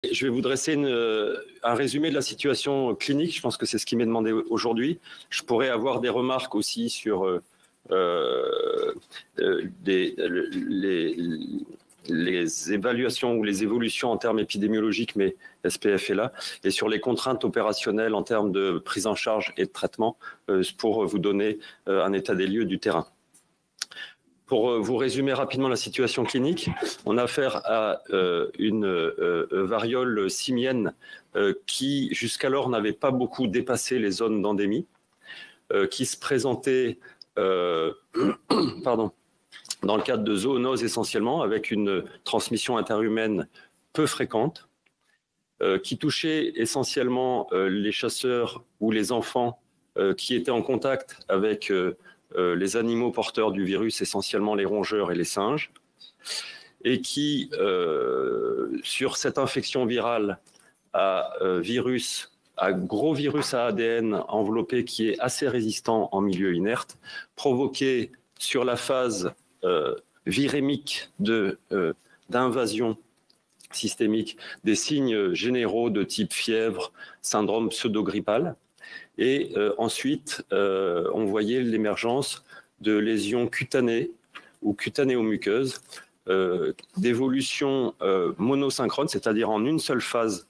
Je vais vous dresser un résumé de la situation clinique. Je pense que c'est ce qui m'est demandé aujourd'hui. Je pourrais avoir des remarques aussi sur les évaluations ou les évolutions en termes épidémiologiques, mais SPF est là, et sur les contraintes opérationnelles en termes de prise en charge et de traitement pour vous donner un état des lieux du terrain. Pour vous résumer rapidement la situation clinique, on a affaire à une variole simienne qui jusqu'alors n'avait pas beaucoup dépassé les zones d'endémie, qui se présentait dans le cadre de zoonoses essentiellement, avec une transmission interhumaine peu fréquente, qui touchait essentiellement les chasseurs ou les enfants qui étaient en contact avec les animaux porteurs du virus, essentiellement les rongeurs et les singes, et qui, sur cette infection virale à gros virus à ADN enveloppé qui est assez résistant en milieu inerte, provoquait sur la phase virémique d'invasion systémique des signes généraux de type fièvre, syndrome pseudo-grippal. Et ensuite, on voyait l'émergence de lésions cutanées ou cutanéo-muqueuses, d'évolution monosynchrone, c'est-à-dire en une seule phase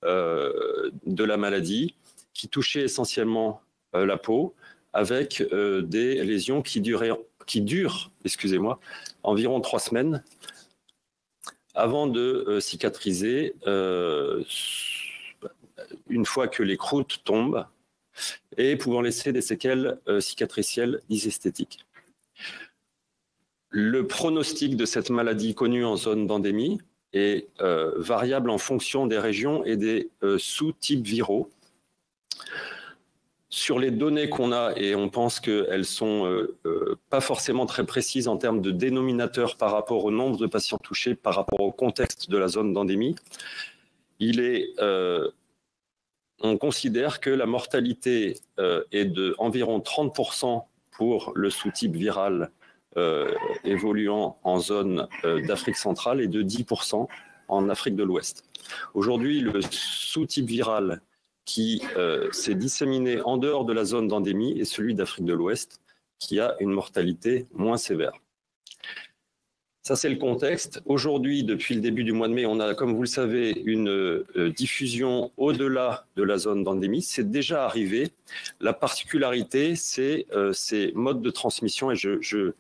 de la maladie, qui touchait essentiellement la peau, avec des lésions qui durent environ 3 semaines, avant de cicatriser une fois que les croûtes tombent, et pouvant laisser des séquelles cicatricielles dysesthétiques. Le pronostic de cette maladie connue en zone d'endémie est variable en fonction des régions et des sous-types viraux. Sur les données qu'on a, et on pense qu'elles ne sont pas forcément très précises en termes de dénominateur par rapport au nombre de patients touchés, par rapport au contexte de la zone d'endémie, on considère que la mortalité est d'environ 30% pour le sous-type viral évoluant en zone d'Afrique centrale et de 10% en Afrique de l'Ouest. Aujourd'hui, le sous-type viral qui s'est disséminé en dehors de la zone d'endémie est celui d'Afrique de l'Ouest, qui a une mortalité moins sévère. Ça, c'est le contexte. Aujourd'hui, depuis le début du mois de mai, on a, comme vous le savez, une diffusion au-delà de la zone d'endémie. C'est déjà arrivé. La particularité, c'est ces modes de transmission, et je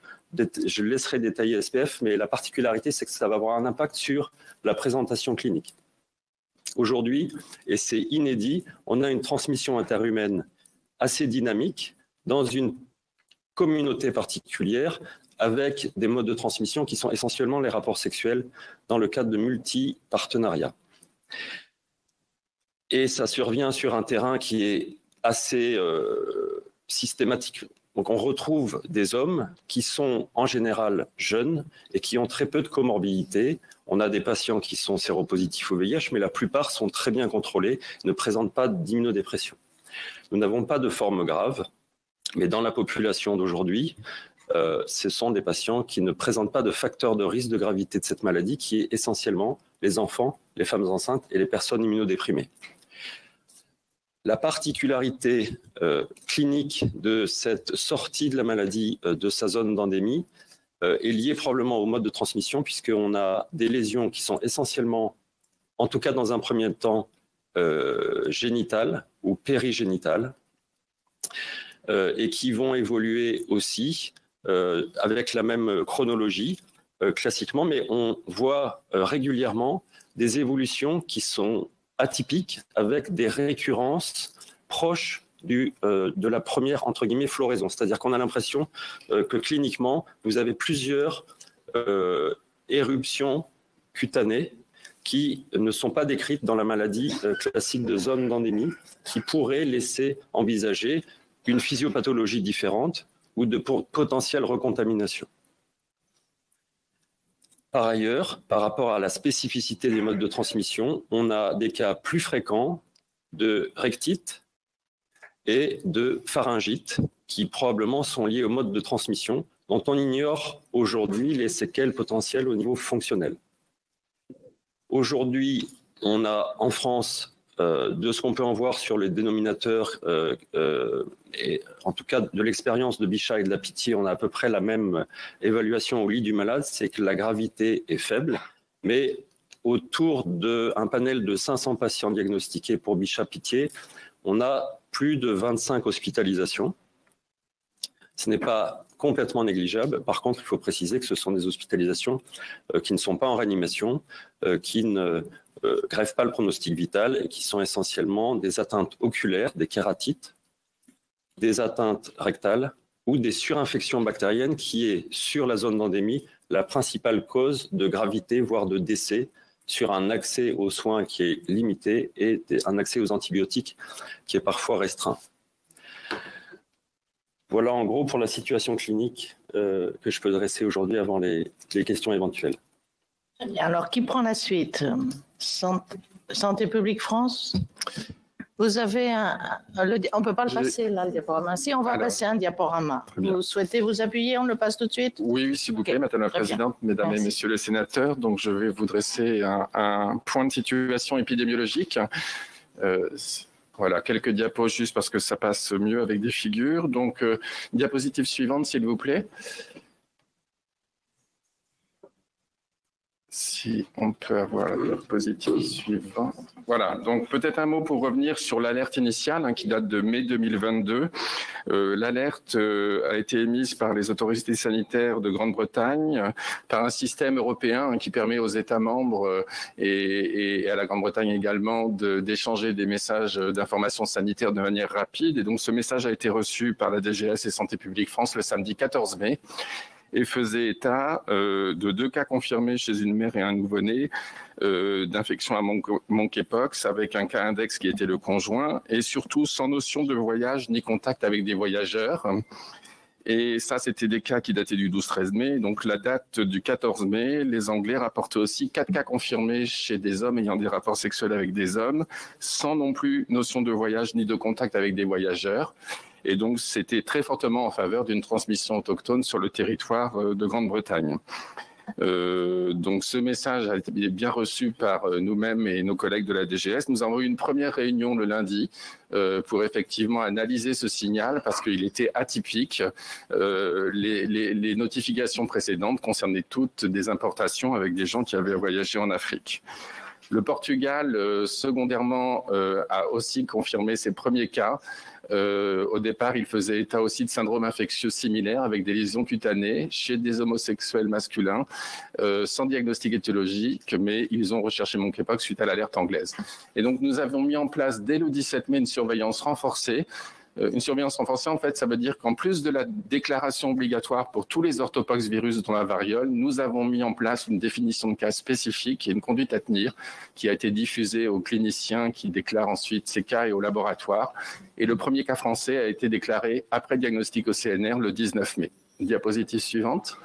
laisserai détailler SPF, mais la particularité, c'est que ça va avoir un impact sur la présentation clinique. Aujourd'hui, et c'est inédit, on a une transmission interhumaine assez dynamique dans une communauté particulière, avec des modes de transmission qui sont essentiellement les rapports sexuels dans le cadre de multi-partenariats. Et ça survient sur un terrain qui est assez systématique. Donc on retrouve des hommes qui sont en général jeunes et qui ont très peu de comorbidités. On a des patients qui sont séropositifs au VIH, mais la plupart sont très bien contrôlés, ne présentent pas d'immunodépression. Nous n'avons pas de forme grave, mais dans la population d'aujourd'hui, ce sont des patients qui ne présentent pas de facteurs de risque de gravité de cette maladie, qui est essentiellement les enfants, les femmes enceintes et les personnes immunodéprimées. La particularité clinique de cette sortie de la maladie de sa zone d'endémie est liée probablement au mode de transmission, puisqu'on a des lésions qui sont essentiellement, en tout cas dans un premier temps, génitales ou périgénitales, et qui vont évoluer aussi avec la même chronologie classiquement, mais on voit régulièrement des évolutions qui sont atypiques avec des récurrences proches de la première, entre guillemets, floraison. C'est-à-dire qu'on a l'impression que cliniquement, vous avez plusieurs éruptions cutanées qui ne sont pas décrites dans la maladie classique de zone d'endémie, qui pourraient laisser envisager une physiopathologie différente ou de potentielle recontamination. Par ailleurs, par rapport à la spécificité des modes de transmission, on a des cas plus fréquents de rectite et de pharyngite qui probablement sont liés au mode de transmission dont on ignore aujourd'hui les séquelles potentielles au niveau fonctionnel. Aujourd'hui, On a en France, de ce qu'on peut en voir sur les dénominateurs, et en tout cas de l'expérience de Bichat et de la Pitié, on a à peu près la même évaluation au lit du malade, c'est que la gravité est faible, mais autour d'un panel de 500 patients diagnostiqués pour Bichat-Pitié, on a plus de 25 hospitalisations. Ce n'est pas complètement négligeable. Par contre, il faut préciser que ce sont des hospitalisations qui ne sont pas en réanimation, qui ne grèvent pas le pronostic vital et qui sont essentiellement des atteintes oculaires, des kératites, des atteintes rectales ou des surinfections bactériennes qui est, sur la zone d'endémie, la principale cause de gravité, voire de décès, sur un accès aux soins qui est limité et un accès aux antibiotiques qui est parfois restreint. Voilà en gros pour la situation clinique que je peux dresser aujourd'hui avant les questions éventuelles. Alors, qui prend la suite? Santé publique France? Vous avez on ne peut pas le passer là, le diaporama. Si, on va passer un diaporama. Vous souhaitez vous appuyer? On le passe tout de suite? Oui, s'il vous plaît, Madame la Présidente, Mesdames et Messieurs les sénateurs. Donc, je vais vous dresser un point de situation épidémiologique. Voilà, quelques diapos juste parce que ça passe mieux avec des figures. Donc, diapositive suivante, s'il vous plaît. Si on peut avoir la diapositive suivante. Voilà, donc peut-être un mot pour revenir sur l'alerte initiale qui date de mai 2022. L'alerte a été émise par les autorités sanitaires de Grande-Bretagne, par un système européen qui permet aux États membres et à la Grande-Bretagne également d'échanger des messages d'information sanitaire de manière rapide. Et donc ce message a été reçu par la DGS et Santé publique France le samedi 14 mai. Et faisait état de 2 cas confirmés chez une mère et un nouveau-né d'infection à monkeypox avec un cas index qui était le conjoint et surtout sans notion de voyage ni contact avec des voyageurs. Et ça, c'était des cas qui dataient du 12-13 mai. Donc la date du 14 mai, les Anglais rapportaient aussi 4 cas confirmés chez des hommes ayant des rapports sexuels avec des hommes, sans non plus notion de voyage ni de contact avec des voyageurs. Et donc, c'était très fortement en faveur d'une transmission autochtone sur le territoire de Grande-Bretagne. Donc, ce message a été bien reçu par nous-mêmes et nos collègues de la DGS. Nous avons eu une première réunion le lundi pour effectivement analyser ce signal parce qu'il était atypique. Les notifications précédentes concernaient toutes des importations avec des gens qui avaient voyagé en Afrique. Le Portugal, secondairement, a aussi confirmé ses premiers cas. Au départ, il faisait état aussi de syndrome infectieux similaire avec des lésions cutanées chez des homosexuels masculins sans diagnostic étiologique, mais ils ont recherché monkeypox suite à l'alerte anglaise. Et donc, nous avons mis en place dès le 17 mai une surveillance renforcée. Une surveillance renforcée, en fait, ça veut dire qu'en plus de la déclaration obligatoire pour tous les orthopox virus dont la variole, nous avons mis en place une définition de cas spécifique et une conduite à tenir qui a été diffusée aux cliniciens qui déclarent ensuite ces cas et au laboratoire. Et le premier cas français a été déclaré après diagnostic au CNR le 19 mai. Diapositive suivante.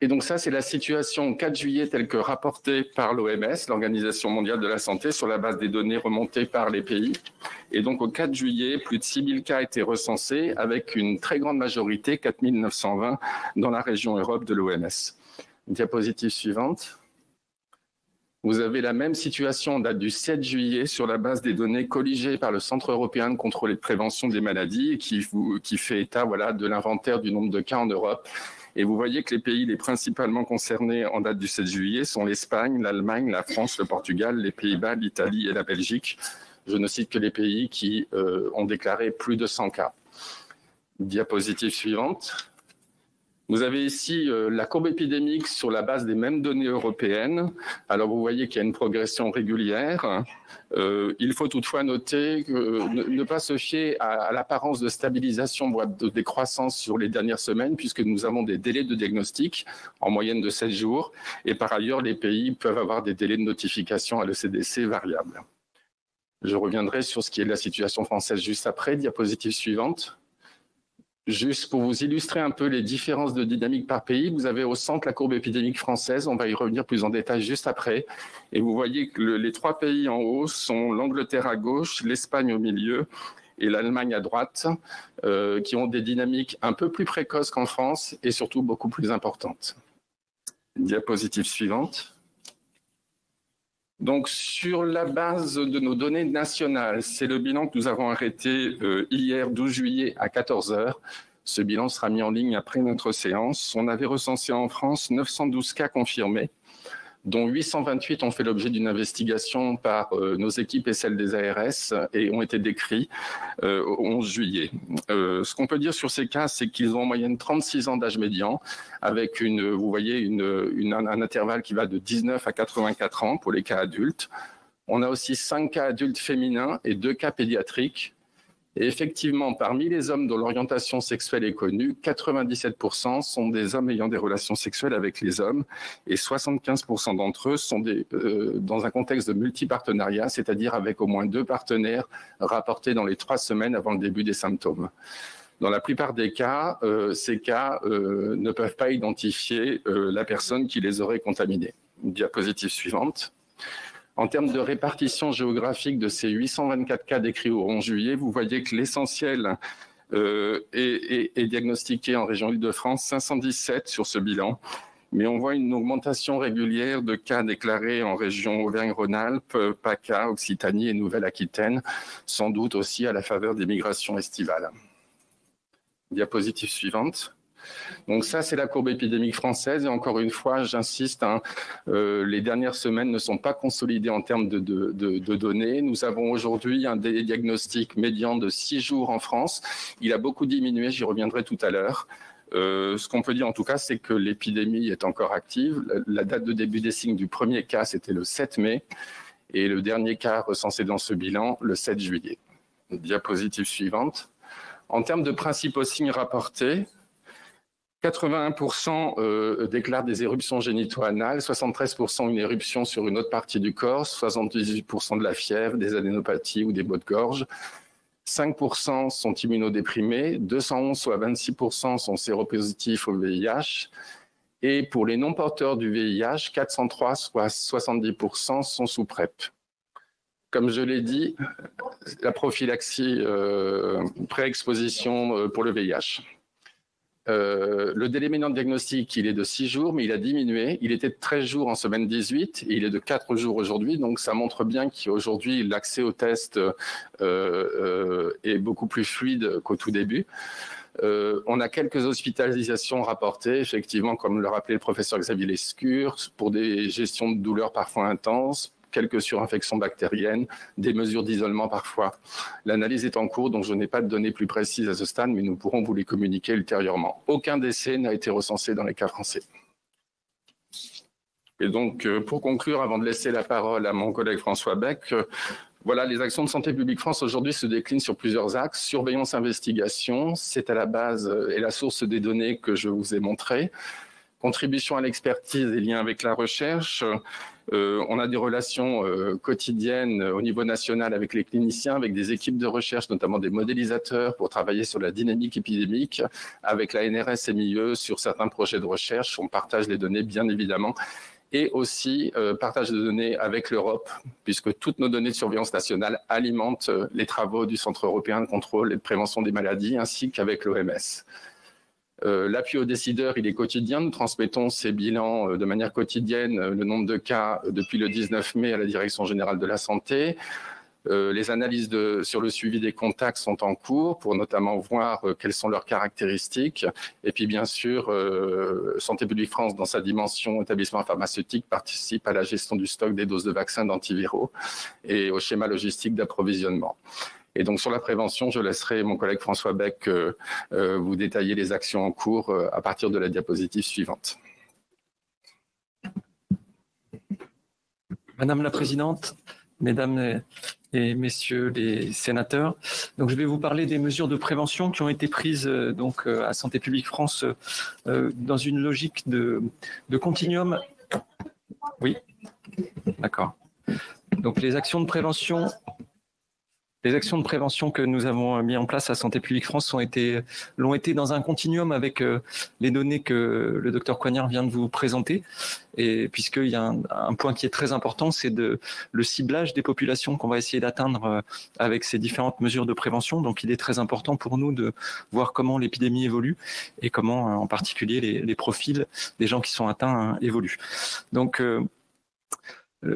Et donc ça, c'est la situation au 4 juillet telle que rapportée par l'OMS, l'Organisation mondiale de la santé, sur la base des données remontées par les pays. Et donc au 4 juillet, plus de 6000 cas étaient recensés avec une très grande majorité, 4920, dans la région Europe de l'OMS. Diapositive suivante. Vous avez la même situation en date du 7 juillet sur la base des données colligées par le Centre européen de contrôle et de prévention des maladies qui fait état de l'inventaire du nombre de cas en Europe. Et vous voyez que les pays les principalement concernés en date du 7 juillet sont l'Espagne, l'Allemagne, la France, le Portugal, les Pays-Bas, l'Italie et la Belgique. Je ne cite que les pays qui ont déclaré plus de 100 cas. Diapositive suivante. Vous avez ici la courbe épidémique sur la base des mêmes données européennes. Alors vous voyez qu'il y a une progression régulière. Il faut toutefois noter que ne pas se fier à l'apparence de stabilisation, voire de décroissance sur les dernières semaines, puisque nous avons des délais de diagnostic en moyenne de 7 jours. Et par ailleurs, les pays peuvent avoir des délais de notification à l'ECDC variables. Je reviendrai sur ce qui est de la situation française juste après. Diapositive suivante. Juste pour vous illustrer un peu les différences de dynamique par pays, vous avez au centre la courbe épidémique française, on va y revenir plus en détail juste après. Et vous voyez que les 3 pays en haut sont l'Angleterre à gauche, l'Espagne au milieu et l'Allemagne à droite, qui ont des dynamiques un peu plus précoces qu'en France et surtout beaucoup plus importantes. Diapositive suivante. Donc, sur la base de nos données nationales, c'est le bilan que nous avons arrêté hier 12 juillet à 14 h. Ce bilan sera mis en ligne après notre séance. On avait recensé en France 912 cas confirmés, dont 828 ont fait l'objet d'une investigation par nos équipes et celles des ARS et ont été décrits au 11 juillet. Ce qu'on peut dire sur ces cas, c'est qu'ils ont en moyenne 36 ans d'âge médian, avec vous voyez, un intervalle qui va de 19 à 84 ans pour les cas adultes. On a aussi 5 cas adultes féminins et 2 cas pédiatriques. Et effectivement, parmi les hommes dont l'orientation sexuelle est connue, 97% sont des hommes ayant des relations sexuelles avec les hommes et 75% d'entre eux sont dans un contexte de multipartenariat, c'est-à-dire avec au moins 2 partenaires rapportés dans les 3 semaines avant le début des symptômes. Dans la plupart des cas, ces cas ne peuvent pas identifier la personne qui les aurait contaminés. Diapositive suivante. En termes de répartition géographique de ces 824 cas décrits au 11 juillet, vous voyez que l'essentiel est diagnostiqué en région Île-de-France, 517 sur ce bilan. Mais on voit une augmentation régulière de cas déclarés en région Auvergne-Rhône-Alpes, PACA, Occitanie et Nouvelle-Aquitaine, sans doute aussi à la faveur des migrations estivales. Diapositive suivante. Donc ça, c'est la courbe épidémique française. Et encore une fois, j'insiste, les dernières semaines ne sont pas consolidées en termes de données. Nous avons aujourd'hui un diagnostic médian de 6 jours en France. Il a beaucoup diminué, j'y reviendrai tout à l'heure. Ce qu'on peut dire en tout cas, c'est que l'épidémie est encore active. La date de début des signes du premier cas, c'était le 7 mai. Et le dernier cas recensé dans ce bilan, le 7 juillet. Diapositive suivante. En termes de principaux signes rapportés, 81% déclarent des éruptions génito-anales, 73% une éruption sur une autre partie du corps, 78% de la fièvre, des adénopathies ou des maux de gorge. 5% sont immunodéprimés, 211 soit 26% sont séropositifs au VIH. Et pour les non-porteurs du VIH, 403 soit 70% sont sous PrEP. Comme je l'ai dit, la prophylaxie pré-exposition pour le VIH. Le délai médian de diagnostic, il est de 6 jours, mais il a diminué. Il était de 13 jours en semaine 18 et il est de 4 jours aujourd'hui. Donc, ça montre bien qu'aujourd'hui, l'accès au test est beaucoup plus fluide qu'au tout début. On a quelques hospitalisations rapportées, effectivement, comme le rappelait le professeur Xavier Lescure, pour des gestions de douleurs parfois intenses, quelques surinfections bactériennes, des mesures d'isolement parfois. L'analyse est en cours, donc je n'ai pas de données plus précises à ce stade, mais nous pourrons vous les communiquer ultérieurement. Aucun décès n'a été recensé dans les cas français. Et donc, pour conclure, avant de laisser la parole à mon collègue François Bec, voilà, les actions de Santé publique France aujourd'hui se déclinent sur plusieurs axes. Surveillance, investigation, c'est à la base et la source des données que je vous ai montrées. Contribution à l'expertise et lien avec la recherche. On a des relations quotidiennes au niveau national avec les cliniciens, avec des équipes de recherche, notamment des modélisateurs pour travailler sur la dynamique épidémique, avec la NRS et MIE sur certains projets de recherche. On partage les données, bien évidemment. Et aussi partage de données avec l'Europe, puisque toutes nos données de surveillance nationale alimentent les travaux du Centre européen de contrôle et de prévention des maladies, ainsi qu'avec l'OMS. L'appui aux décideurs, il est quotidien. Nous transmettons ces bilans de manière quotidienne, le nombre de cas depuis le 19 mai à la Direction générale de la santé. Les analyses sur le suivi des contacts sont en cours pour notamment voir quelles sont leurs caractéristiques. Et puis bien sûr, Santé publique France, dans sa dimension établissement pharmaceutique, participe à la gestion du stock des doses de vaccins d'antiviraux et au schéma logistique d'approvisionnement. Et donc sur la prévention, je laisserai mon collègue François Bec vous détailler les actions en cours à partir de la diapositive suivante. Madame la Présidente, Mesdames et Messieurs les sénateurs, donc je vais vous parler des mesures de prévention qui ont été prises donc à Santé publique France dans une logique de continuum. Oui, d'accord. Donc les actions de prévention. Les actions de prévention que nous avons mis en place à Santé publique France l'ont été dans un continuum avec les données que le docteur Coignard vient de vous présenter. Et puisqu'il y a un point qui est très important, c'est le ciblage des populations qu'on va essayer d'atteindre avec ces différentes mesures de prévention. Donc, il est très important pour nous de voir comment l'épidémie évolue et comment, en particulier, les profils des gens qui sont atteints évoluent. Donc,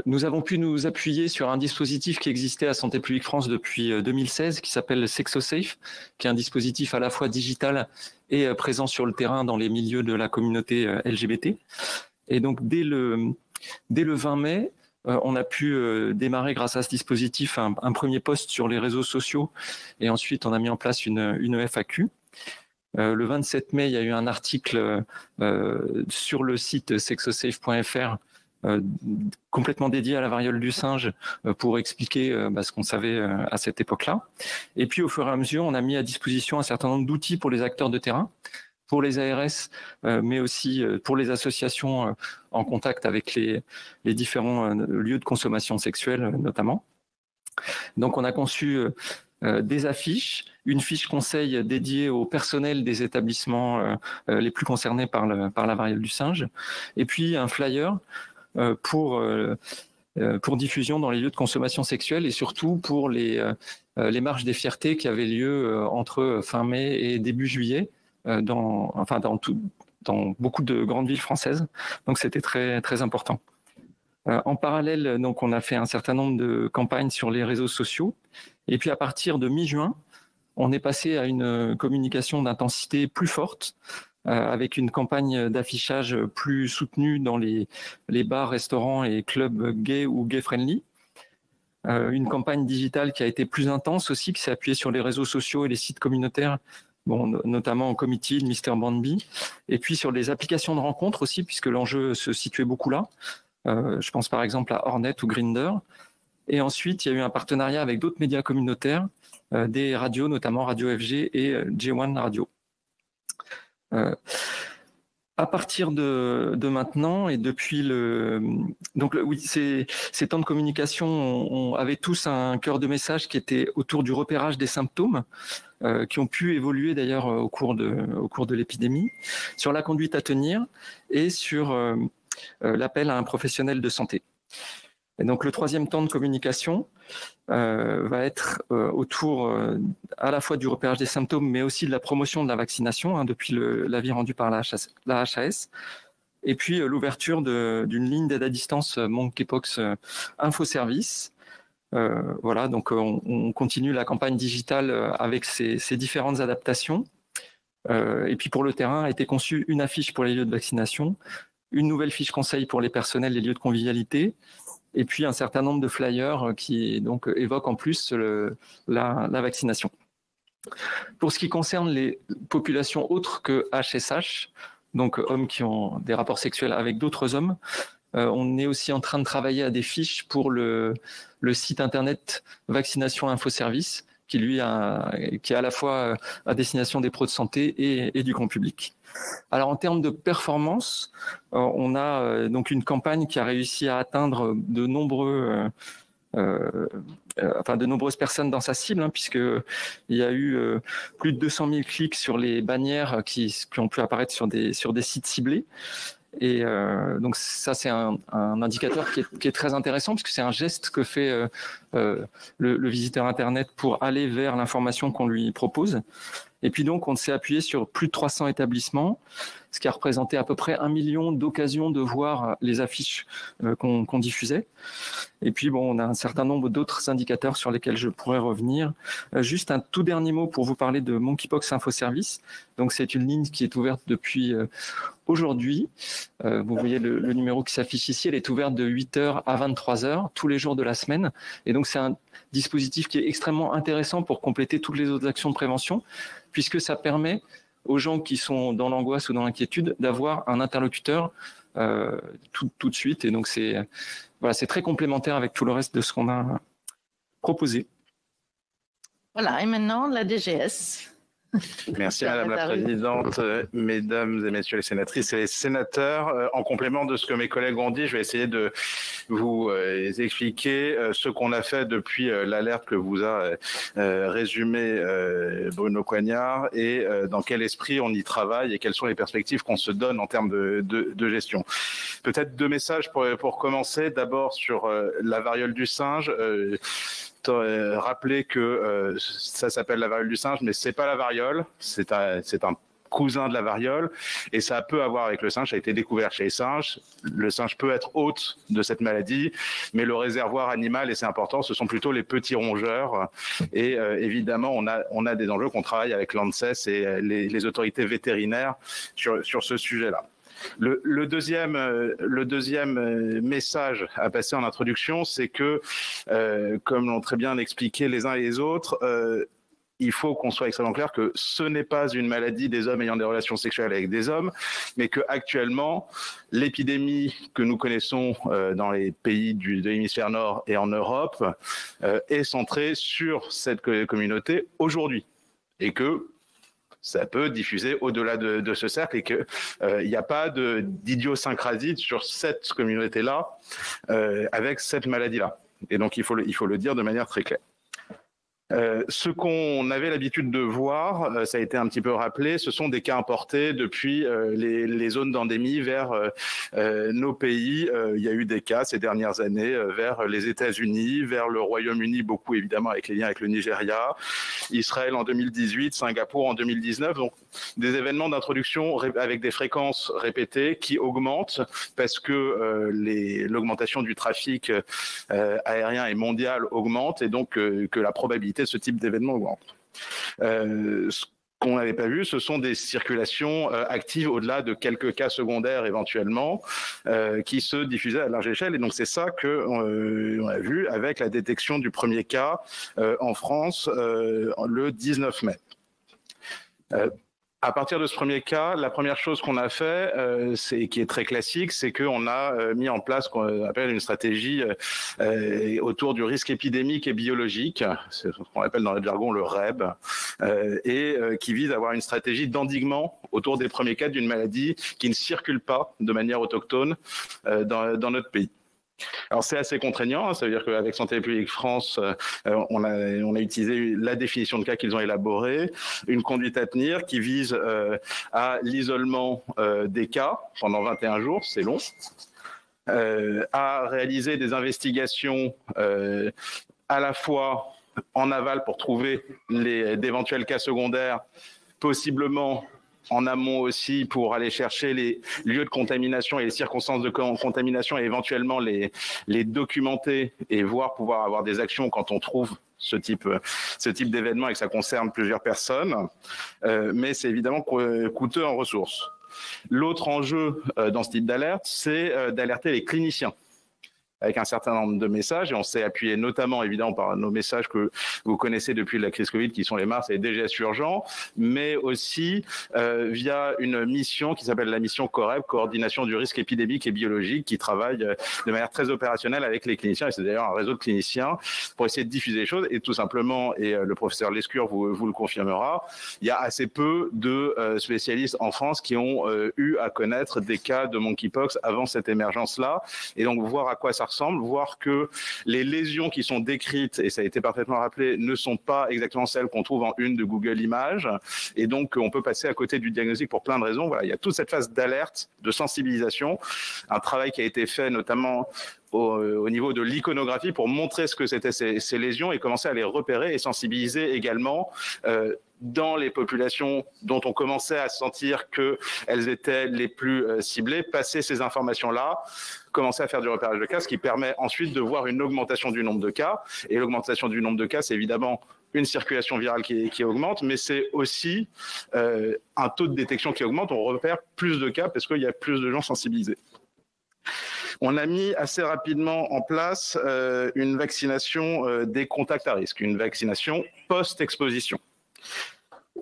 Nous avons pu nous appuyer sur un dispositif qui existait à Santé publique France depuis 2016, qui s'appelle SexoSafe, qui est un dispositif à la fois digital et présent sur le terrain dans les milieux de la communauté LGBT. Et donc, dès le 20 mai, on a pu démarrer, grâce à ce dispositif, un premier post sur les réseaux sociaux, et ensuite on a mis en place une FAQ. Le 27 mai, il y a eu un article sur le site sexosafe.fr complètement dédié à la variole du singe pour expliquer ce qu'on savait à cette époque-là. Et puis, au fur et à mesure, on a mis à disposition un certain nombre d'outils pour les acteurs de terrain, pour les ARS, mais aussi pour les associations en contact avec les différents lieux de consommation sexuelle, notamment. Donc, on a conçu des affiches, une fiche conseil dédiée au personnel des établissements les plus concernés par la variole du singe, et puis un flyer pour diffusion dans les lieux de consommation sexuelle, et surtout pour les marches des fiertés qui avaient lieu entre fin mai et début juillet, dans beaucoup de grandes villes françaises. Donc c'était très, très important. En parallèle, donc, on a fait un certain nombre de campagnes sur les réseaux sociaux. Et puis à partir de mi-juin, on est passé à une communication d'intensité plus forte, avec une campagne d'affichage plus soutenue dans les bars, restaurants et clubs gays ou gay-friendly. Une campagne digitale qui a été plus intense aussi, qui s'est appuyée sur les réseaux sociaux et les sites communautaires, notamment en Committee, Mr. Bandby, et puis sur les applications de rencontres aussi, puisque l'enjeu se situait beaucoup là. Je pense par exemple à Hornet ou Grindr. Et ensuite, il y a eu un partenariat avec d'autres médias communautaires, des radios, notamment Radio FG et J1 Radio. À partir de maintenant et depuis ces temps de communication, on avait tous un cœur de message qui était autour du repérage des symptômes, qui ont pu évoluer d'ailleurs au cours de l'épidémie, sur la conduite à tenir et sur l'appel à un professionnel de santé. Et donc le troisième temps de communication va être autour à la fois du repérage des symptômes, mais aussi de la promotion de la vaccination, depuis l'avis rendu par la HAS, et puis l'ouverture d'une ligne d'aide à distance Monkeypox Infoservice. Voilà, donc on continue la campagne digitale avec ces différentes adaptations. Et puis pour le terrain, a été conçue une affiche pour les lieux de vaccination, une nouvelle fiche conseil pour les personnels des lieux de convivialité, et puis un certain nombre de flyers qui donc évoquent en plus la vaccination. Pour ce qui concerne les populations autres que HSH, donc hommes qui ont des rapports sexuels avec d'autres hommes, on est aussi en train de travailler à des fiches pour le site internet Vaccination Info Service, qui est à la fois à destination des pros de santé et du grand public. Alors en termes de performance, on a donc une campagne qui a réussi à atteindre de nombreuses personnes dans sa cible, puisqu'il y a eu plus de 200 000 clics sur les bannières qui ont pu apparaître sur des sites ciblés. Et donc ça, c'est un indicateur qui est très intéressant, puisque c'est un geste que fait le visiteur Internet pour aller vers l'information qu'on lui propose. Et puis donc, on s'est appuyé sur plus de 300 établissements, ce qui a représenté à peu près 1 million d'occasions de voir les affiches qu'on diffusait. Et puis, on a un certain nombre d'autres indicateurs sur lesquels je pourrais revenir. Juste un tout dernier mot pour vous parler de Monkeypox Infoservice. Donc, c'est une ligne qui est ouverte depuis aujourd'hui. Vous voyez le numéro qui s'affiche ici. Elle est ouverte de 8h à 23h, tous les jours de la semaine. Et donc, c'est un dispositif qui est extrêmement intéressant pour compléter toutes les autres actions de prévention, puisque ça permet aux gens qui sont dans l'angoisse ou dans l'inquiétude d'avoir un interlocuteur tout de suite. Et donc, c'est très complémentaire avec tout le reste de ce qu'on a proposé. Voilà, et maintenant, la DGS. Merci Madame la Présidente, Mesdames et Messieurs les sénatrices et les sénateurs. En complément de ce que mes collègues ont dit, je vais essayer de vous expliquer ce qu'on a fait depuis l'alerte que vous a résumé Bruno Coignard et dans quel esprit on y travaille et quelles sont les perspectives qu'on se donne en termes de gestion. Peut-être 2 messages pour commencer. D'abord sur la variole du singe. Rappeler que ça s'appelle la variole du singe, mais c'est pas la variole, c'est un cousin de la variole, et ça peut avoir avec le singe, ça a été découvert chez les singes. Le singe peut être hôte de cette maladie, mais le réservoir animal, et c'est important, ce sont plutôt les petits rongeurs. Et évidemment, on a des enjeux qu'on travaille avec l'ANSES et les autorités vétérinaires sur ce sujet-là. Le deuxième message à passer en introduction, c'est que, comme l'ont très bien expliqué les uns et les autres, il faut qu'on soit extrêmement clair que ce n'est pas une maladie des hommes ayant des relations sexuelles avec des hommes, mais que actuellement, l'épidémie que nous connaissons dans les pays de l'hémisphère nord et en Europe est centrée sur cette communauté aujourd'hui, et que ça peut diffuser au-delà de ce cercle, et qu'il n'y a pas d'idiosyncrasie sur cette communauté-là avec cette maladie-là. Et donc, il faut le dire de manière très claire. Ce qu'on avait l'habitude de voir, ça a été un petit peu rappelé, ce sont des cas importés depuis les zones d'endémie vers nos pays. Il y a eu des cas ces dernières années vers les États-Unis, vers le Royaume-Uni, beaucoup évidemment avec les liens avec le Nigeria, Israël en 2018, Singapour en 2019. Donc des événements d'introduction avec des fréquences répétées qui augmentent parce que l'augmentation du trafic aérien et mondial augmente, et donc que la probabilité de ce type d'événement augmente. Ce qu'on n'avait pas vu, ce sont des circulations actives au-delà de quelques cas secondaires éventuellement qui se diffusaient à large échelle, et donc c'est ça qu'on a vu avec la détection du premier cas en France le 19 mai. À partir de ce premier cas, la première chose qu'on a fait, qui est très classique, c'est qu'on a mis en place ce qu'on appelle une stratégie autour du risque épidémique et biologique, c'est ce qu'on appelle dans le jargon le REB, et qui vise à avoir une stratégie d'endiguement autour des premiers cas d'une maladie qui ne circule pas de manière autochtone dans notre pays. Alors c'est assez contraignant, ça veut dire qu'avec Santé publique France, on a utilisé la définition de cas qu'ils ont élaborée, une conduite à tenir qui vise à l'isolement des cas pendant 21 jours, c'est long, à réaliser des investigations à la fois en aval pour trouver d'éventuels cas secondaires, possiblement en amont aussi pour aller chercher les lieux de contamination et les circonstances de contamination, et éventuellement les documenter et pouvoir avoir des actions quand on trouve ce type d'événement et que ça concerne plusieurs personnes. Mais c'est évidemment coûteux en ressources. L'autre enjeu dans ce type d'alerte, c'est d'alerter les cliniciens avec un certain nombre de messages, et on s'est appuyé notamment évidemment par nos messages que vous connaissez depuis la crise Covid, qui sont les MARS et les DGS urgents, mais aussi via une mission qui s'appelle la mission COREB, coordination du risque épidémique et biologique, qui travaille de manière très opérationnelle avec les cliniciens, et c'est d'ailleurs un réseau de cliniciens pour essayer de diffuser les choses. Et tout simplement, et le professeur Lescure vous le confirmera, il y a assez peu de spécialistes en France qui ont eu à connaître des cas de monkeypox avant cette émergence-là, et donc voir à quoi ça ressemble, voir que les lésions qui sont décrites, et ça a été parfaitement rappelé, ne sont pas exactement celles qu'on trouve en une de Google Images, et donc on peut passer à côté du diagnostic pour plein de raisons. Voilà, il y a toute cette phase d'alerte, de sensibilisation, un travail qui a été fait notamment au niveau de l'iconographie pour montrer ce que c'étaient ces lésions et commencer à les repérer et sensibiliser également dans les populations dont on commençait à sentir qu'elles étaient les plus ciblées, passer ces informations-là, commencer à faire du repérage de cas, ce qui permet ensuite de voir une augmentation du nombre de cas. Et l'augmentation du nombre de cas, c'est évidemment une circulation virale qui augmente, mais c'est aussi un taux de détection qui augmente. On repère plus de cas parce qu'il y a plus de gens sensibilisés. On a mis assez rapidement en place une vaccination des contacts à risque, une vaccination post-exposition.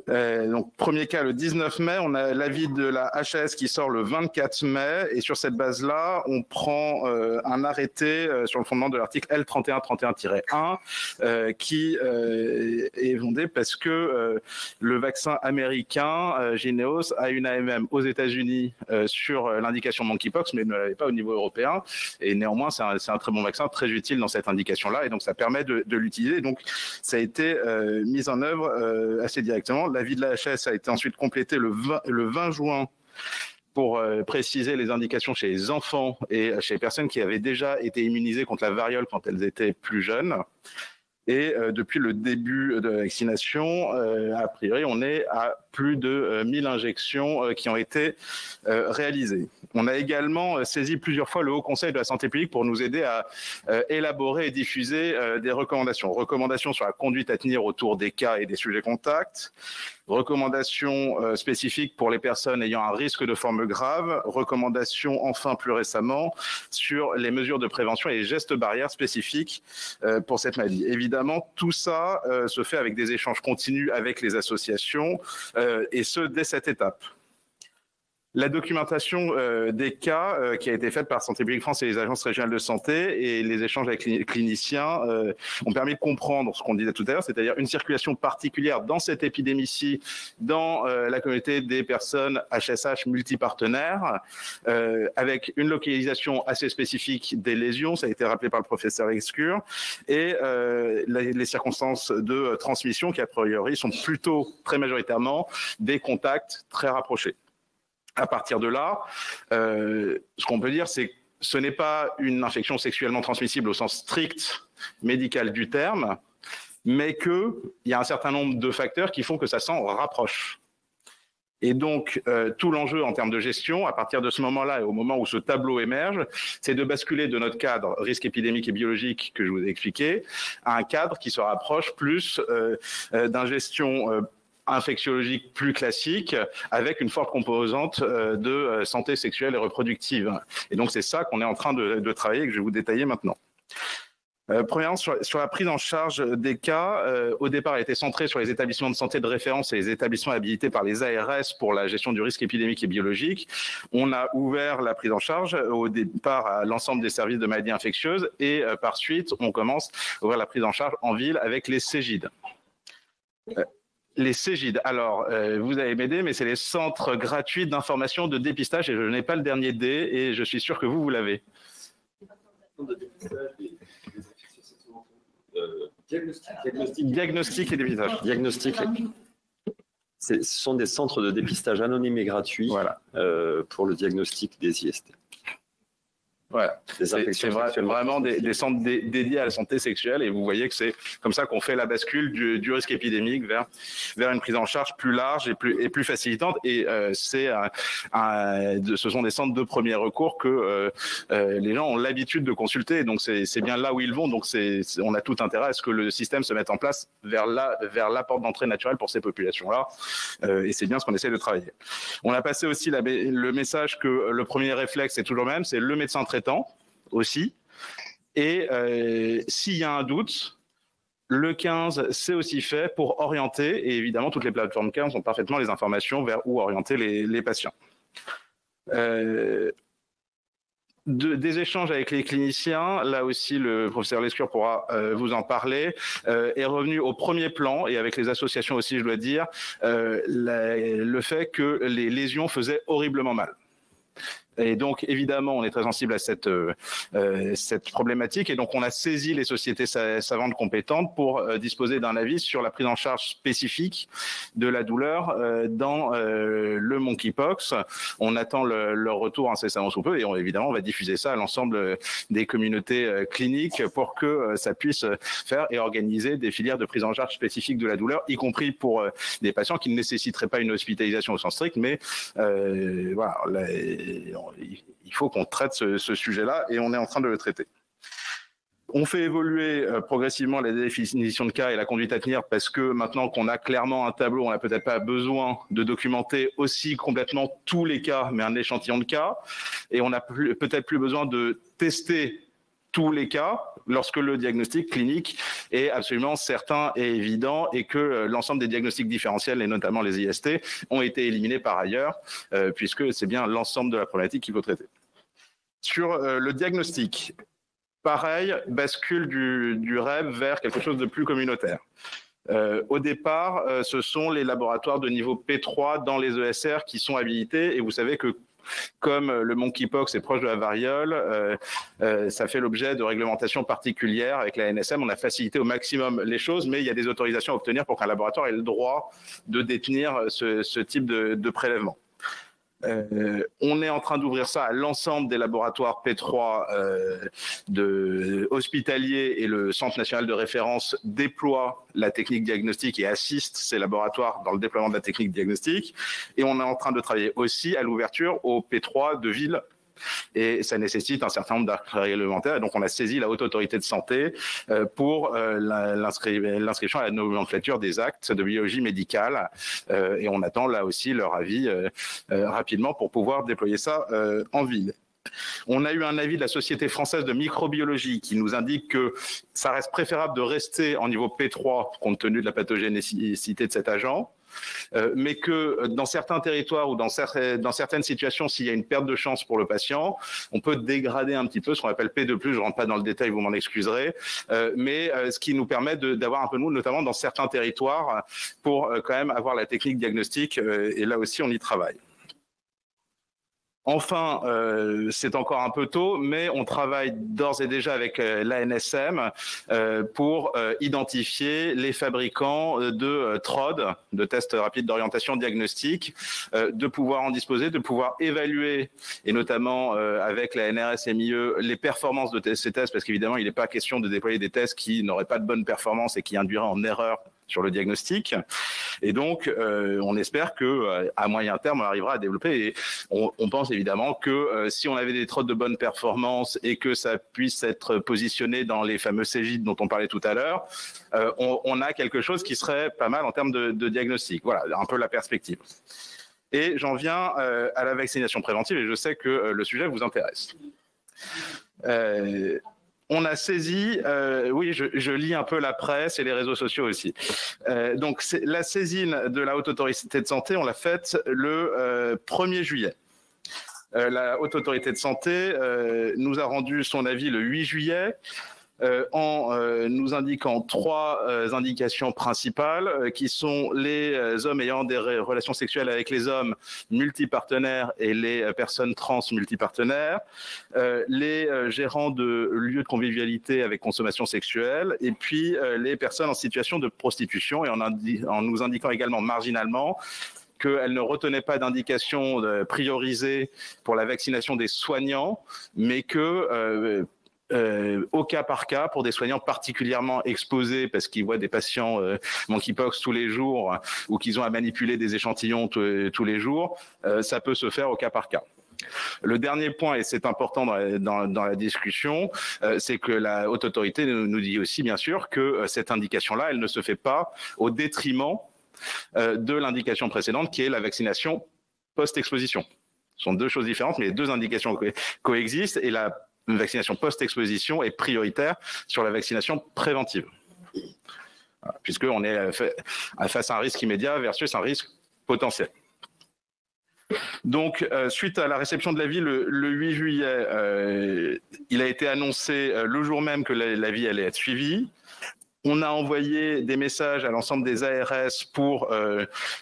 Donc, premier cas le 19 mai, on a l'avis de la HAS qui sort le 24 mai, et sur cette base-là, on prend un arrêté sur le fondement de l'article L3131-1 qui est fondé parce que le vaccin américain Jynneos a une AMM aux États-Unis sur l'indication monkeypox, mais ne l'avait pas au niveau européen, et néanmoins c'est un très bon vaccin, très utile dans cette indication-là, et donc ça permet de l'utiliser. Donc ça a été mis en œuvre assez directement. L'avis de la HS a été ensuite complété le 20 juin pour préciser les indications chez les enfants et chez les personnes qui avaient déjà été immunisées contre la variole quand elles étaient plus jeunes. Et depuis le début de la vaccination, a priori, on est à plus de 1000 injections qui ont été réalisées. On a également saisi plusieurs fois le Haut Conseil de la santé publique pour nous aider à élaborer et diffuser des recommandations. Recommandations sur la conduite à tenir autour des cas et des sujets contacts, recommandations spécifiques pour les personnes ayant un risque de forme grave, recommandations enfin plus récemment sur les mesures de prévention et les gestes barrières spécifiques pour cette maladie. Évidemment, tout ça se fait avec des échanges continus avec les associations et ce, dès cette étape. La documentation des cas qui a été faite par Santé publique France et les agences régionales de santé et les échanges avec les cliniciens ont permis de comprendre ce qu'on disait tout à l'heure, c'est-à-dire une circulation particulière dans cette épidémie-ci, dans la communauté des personnes HSH multipartenaires, avec une localisation assez spécifique des lésions, ça a été rappelé par le professeur Lescure, et les circonstances de transmission qui, a priori, sont plutôt très majoritairement des contacts très rapprochés. À partir de là, ce qu'on peut dire, c'est que ce n'est pas une infection sexuellement transmissible au sens strict médical du terme, mais qu'il y a un certain nombre de facteurs qui font que ça s'en rapproche. Et donc, tout l'enjeu en termes de gestion, à partir de ce moment-là et au moment où ce tableau émerge, c'est de basculer de notre cadre risque épidémique et biologique que je vous ai expliqué à un cadre qui se rapproche plus d'une gestion infectiologique plus classique avec une forte composante de santé sexuelle et reproductive. Et donc c'est ça qu'on est en train de travailler et que je vais vous détailler maintenant. Premièrement, sur la prise en charge des cas, au départ, elle était centrée sur les établissements de santé de référence et les établissements habilités par les ARS pour la gestion du risque épidémique et biologique. On a ouvert la prise en charge au départ à l'ensemble des services de maladies infectieuses et par suite, on commence à ouvrir la prise en charge en ville avec les CEGID. Les CEGID, alors, vous allez m'aider, mais c'est les centres gratuits d'information de dépistage et je n'ai pas le dernier D et je suis sûr que vous l'avez. Diagnostic et dépistage. Diagnostic. Ce sont des centres de dépistage anonymes et gratuits pour le diagnostic des IST. Voilà, c'est vraiment des centres dédiés à la santé sexuelle et vous voyez que c'est comme ça qu'on fait la bascule du risque épidémique vers une prise en charge plus large et plus facilitante et ce sont des centres de premier recours que les gens ont l'habitude de consulter donc c'est bien là où ils vont donc on a tout intérêt à ce que le système se mette en place vers la porte d'entrée naturelle pour ces populations-là et c'est bien ce qu'on essaie de travailler. On a passé aussi le message que le premier réflexe est toujours le même, c'est le médecin traitant aussi. Et s'il y a un doute, le 15, c'est aussi fait pour orienter. Et évidemment, toutes les plateformes 15 ont parfaitement les informations vers où orienter les patients. Des échanges avec les cliniciens, là aussi le professeur Lescure pourra vous en parler, est revenu au premier plan, et avec les associations aussi, je dois dire, le fait que les lésions faisaient horriblement mal. Et donc, évidemment, on est très sensible à cette problématique. Et donc, on a saisi les sociétés savantes compétentes pour disposer d'un avis sur la prise en charge spécifique de la douleur dans le monkeypox. On attend leur retour incessamment sous peu. Et évidemment, on va diffuser ça à l'ensemble des communautés cliniques pour que ça puisse faire et organiser des filières de prise en charge spécifique de la douleur, y compris pour des patients qui ne nécessiteraient pas une hospitalisation au sens strict, mais voilà, il faut qu'on traite ce sujet-là et on est en train de le traiter. On fait évoluer progressivement la définition de cas et la conduite à tenir parce que maintenant qu'on a clairement un tableau, on n'a peut-être pas besoin de documenter aussi complètement tous les cas, mais un échantillon de cas. Et on n'a peut-être plus besoin de tester tous les cas lorsque le diagnostic clinique est absolument certain et évident et que l'ensemble des diagnostics différentiels et notamment les IST ont été éliminés par ailleurs puisque c'est bien l'ensemble de la problématique qu'il faut traiter. Sur le diagnostic, pareil, bascule du REB vers quelque chose de plus communautaire. Au départ, ce sont les laboratoires de niveau P3 dans les ESR qui sont habilités et vous savez que comme le monkeypox est proche de la variole, ça fait l'objet de réglementations particulières avec la NSM. On a facilité au maximum les choses, mais il y a des autorisations à obtenir pour qu'un laboratoire ait le droit de détenir ce type de prélèvement. On est en train d'ouvrir ça à l'ensemble des laboratoires P3 hospitaliers, et le Centre national de référence déploie la technique diagnostique et assiste ces laboratoires dans le déploiement de la technique diagnostique. Et on est en train de travailler aussi à l'ouverture au P3 de ville. Et ça nécessite un certain nombre d'actes réglementaires. Et donc, on a saisi la Haute Autorité de Santé pour l'inscription à la nomenclature des actes de biologie médicale. Et on attend là aussi leur avis rapidement pour pouvoir déployer ça en ville. On a eu un avis de la Société française de microbiologie qui nous indique que ça reste préférable de rester en niveau P3 compte tenu de la pathogénicité de cet agent. Mais que dans certains territoires ou dans certaines situations, s'il y a une perte de chance pour le patient, on peut dégrader un petit peu ce qu'on appelle P2+, je ne rentre pas dans le détail, vous m'en excuserez, mais ce qui nous permet d'avoir un peu nous, notamment dans certains territoires, pour quand même avoir la technique diagnostique, et là aussi on y travaille. Enfin, c'est encore un peu tôt, mais on travaille d'ores et déjà avec l'ANSM pour identifier les fabricants de TROD, de tests rapides d'orientation diagnostique, de pouvoir en disposer, de pouvoir évaluer, et notamment avec la NRS-MIE, les performances de ces tests, parce qu'évidemment, il n'est pas question de déployer des tests qui n'auraient pas de bonne performance et qui induiraient en erreur sur le diagnostic. Et donc, on espère qu'à moyen terme, on arrivera à développer. Et on pense évidemment que si on avait des trottes de bonne performance et que ça puisse être positionné dans les fameux CGID dont on parlait tout à l'heure, on a quelque chose qui serait pas mal en termes de diagnostic. Voilà, un peu la perspective. Et j'en viens à la vaccination préventive, et je sais que le sujet vous intéresse. On a saisi, oui, je lis un peu la presse et les réseaux sociaux aussi. Donc, la saisine de la Haute Autorité de Santé, on l'a faite le 1er juillet. La Haute Autorité de Santé nous a rendu son avis le 8 juillet. En nous indiquant 3 indications principales qui sont les hommes ayant des relations sexuelles avec les hommes multipartenaires et les personnes trans multipartenaires, les gérants de lieux de convivialité avec consommation sexuelle, et puis les personnes en situation de prostitution, et en nous indiquant également marginalement qu'elle ne retenait pas d'indication priorisée pour la vaccination des soignants, mais que au cas par cas, pour des soignants particulièrement exposés parce qu'ils voient des patients monkeypox tous les jours ou qu'ils ont à manipuler des échantillons tous les jours, ça peut se faire au cas par cas. Le dernier point, et c'est important dans la discussion, c'est que la Haute Autorité nous dit aussi, bien sûr, que cette indication-là, elle ne se fait pas au détriment de l'indication précédente, qui est la vaccination post-exposition. Ce sont 2 choses différentes, mais les 2 indications coexistent, et la vaccination post-exposition est prioritaire sur la vaccination préventive. Voilà, puisqu'on est face à un risque immédiat versus un risque potentiel. Donc, suite à la réception de l'avis le 8 juillet, il a été annoncé le jour même que l'avis allait être suivi. On a envoyé des messages à l'ensemble des ARS pour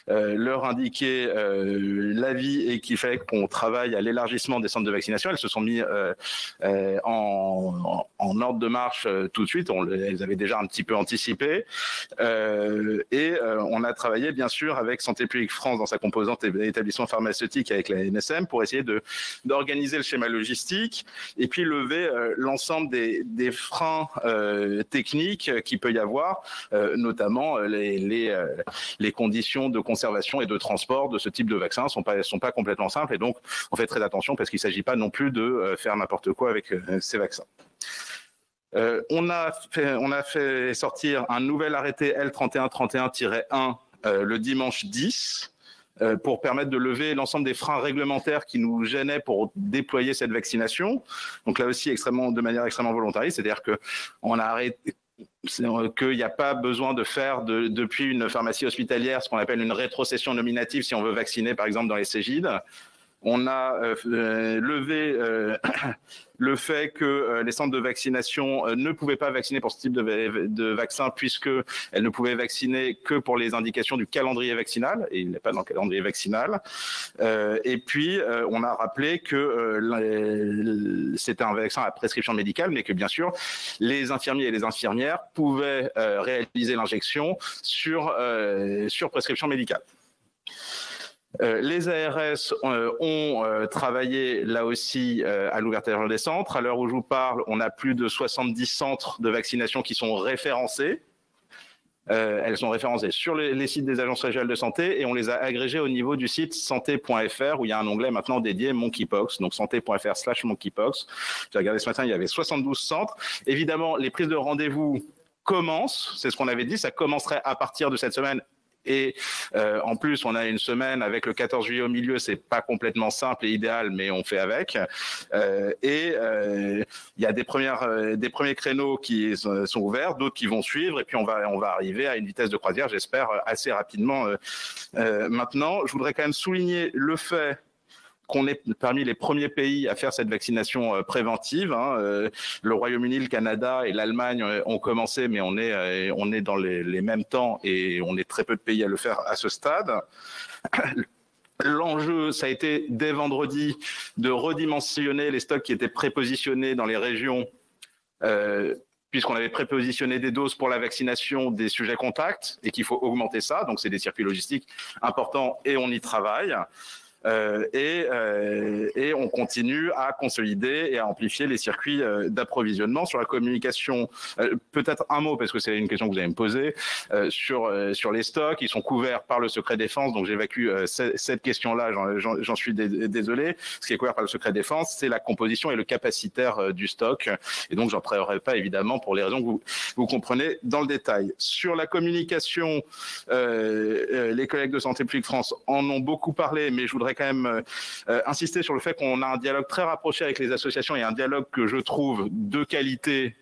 leur indiquer l'avis et qu'il fallait qu'on travaille à l'élargissement des centres de vaccination. Elles se sont mis en ordre de marche tout de suite. Elles avaient déjà un petit peu anticipé. Et on a travaillé, bien sûr, avec Santé publique France dans sa composante établissement pharmaceutique avec la NSM pour essayer d'organiser le schéma logistique et puis lever l'ensemble des freins techniques qui peut y avoir, notamment les conditions de conservation et de transport de ce type de vaccins sont pas complètement simples, et donc on fait très attention parce qu'il ne s'agit pas non plus de faire n'importe quoi avec ces vaccins. On a fait sortir un nouvel arrêté L3131-1 le dimanche 10 pour permettre de lever l'ensemble des freins réglementaires qui nous gênaient pour déployer cette vaccination. Donc là aussi de manière extrêmement volontariste, c'est-à-dire qu'on a arrêté qu'il n'y a pas besoin de faire depuis une pharmacie hospitalière ce qu'on appelle une rétrocession nominative si on veut vacciner par exemple dans les CGID. On a levé le fait que les centres de vaccination ne pouvaient pas vacciner pour ce type de vaccin puisqu'elles ne pouvaient vacciner que pour les indications du calendrier vaccinal, et il n'est pas dans le calendrier vaccinal. Et puis, on a rappelé que c'était un vaccin à prescription médicale, mais que bien sûr, les infirmiers et les infirmières pouvaient réaliser l'injection sur prescription médicale. Les ARS ont travaillé là aussi à l'ouverture des centres. À l'heure où je vous parle, on a plus de 70 centres de vaccination qui sont référencés. Elles sont référencées sur les sites des agences régionales de santé et on les a agrégées au niveau du site santé.fr où il y a un onglet maintenant dédié Monkeypox, donc santé.fr/monkeypox. J'ai regardé ce matin, il y avait 72 centres. Évidemment, les prises de rendez-vous commencent, c'est ce qu'on avait dit, ça commencerait à partir de cette semaine. Et en plus, on a une semaine avec le 14 juillet au milieu, c'est pas complètement simple et idéal, mais on fait avec. Il y a des premiers créneaux qui sont ouverts, d'autres qui vont suivre, et puis on va arriver à une vitesse de croisière, j'espère, assez rapidement. Maintenant, je voudrais quand même souligner le fait qu'on est parmi les premiers pays à faire cette vaccination préventive. Le Royaume-Uni, le Canada et l'Allemagne ont commencé, mais on est dans les mêmes temps et on est très peu de pays à le faire à ce stade. L'enjeu, ça a été dès vendredi de redimensionner les stocks qui étaient prépositionnés dans les régions, puisqu'on avait prépositionné des doses pour la vaccination des sujets contacts et qu'il faut augmenter ça. Donc, c'est des circuits logistiques importants et on y travaille. Et on continue à consolider et à amplifier les circuits d'approvisionnement. Sur la communication, peut-être un mot, parce que c'est une question que vous allez me poser, sur les stocks. Ils sont couverts par le secret défense, donc j'évacue cette question-là, j'en suis désolé. Ce qui est couvert par le secret défense, c'est la composition et le capacitaire du stock. Et donc, j'en parlerai pas, évidemment, pour les raisons que vous comprenez dans le détail. Sur la communication, les collègues de Santé publique France en ont beaucoup parlé, mais je voudrais quand même insister sur le fait qu'on a un dialogue très rapproché avec les associations et un dialogue que je trouve de qualité.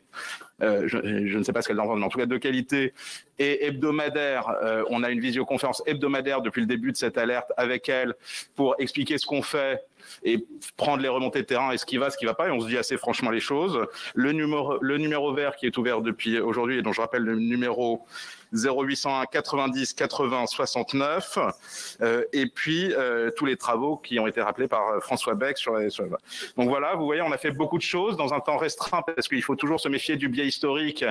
Je ne sais pas ce qu'elles en pensent, mais en tout cas de qualité et hebdomadaire. On a une visioconférence hebdomadaire depuis le début de cette alerte avec elles pour expliquer ce qu'on fait et prendre les remontées de terrain et ce qui va pas, et on se dit assez franchement les choses. Le numéro vert qui est ouvert depuis aujourd'hui et dont je rappelle le numéro 0801 90 80 69 et puis tous les travaux qui ont été rappelés par François Bec sur donc voilà, vous voyez, on a fait beaucoup de choses dans un temps restreint parce qu'il faut toujours se méfier du biais historique.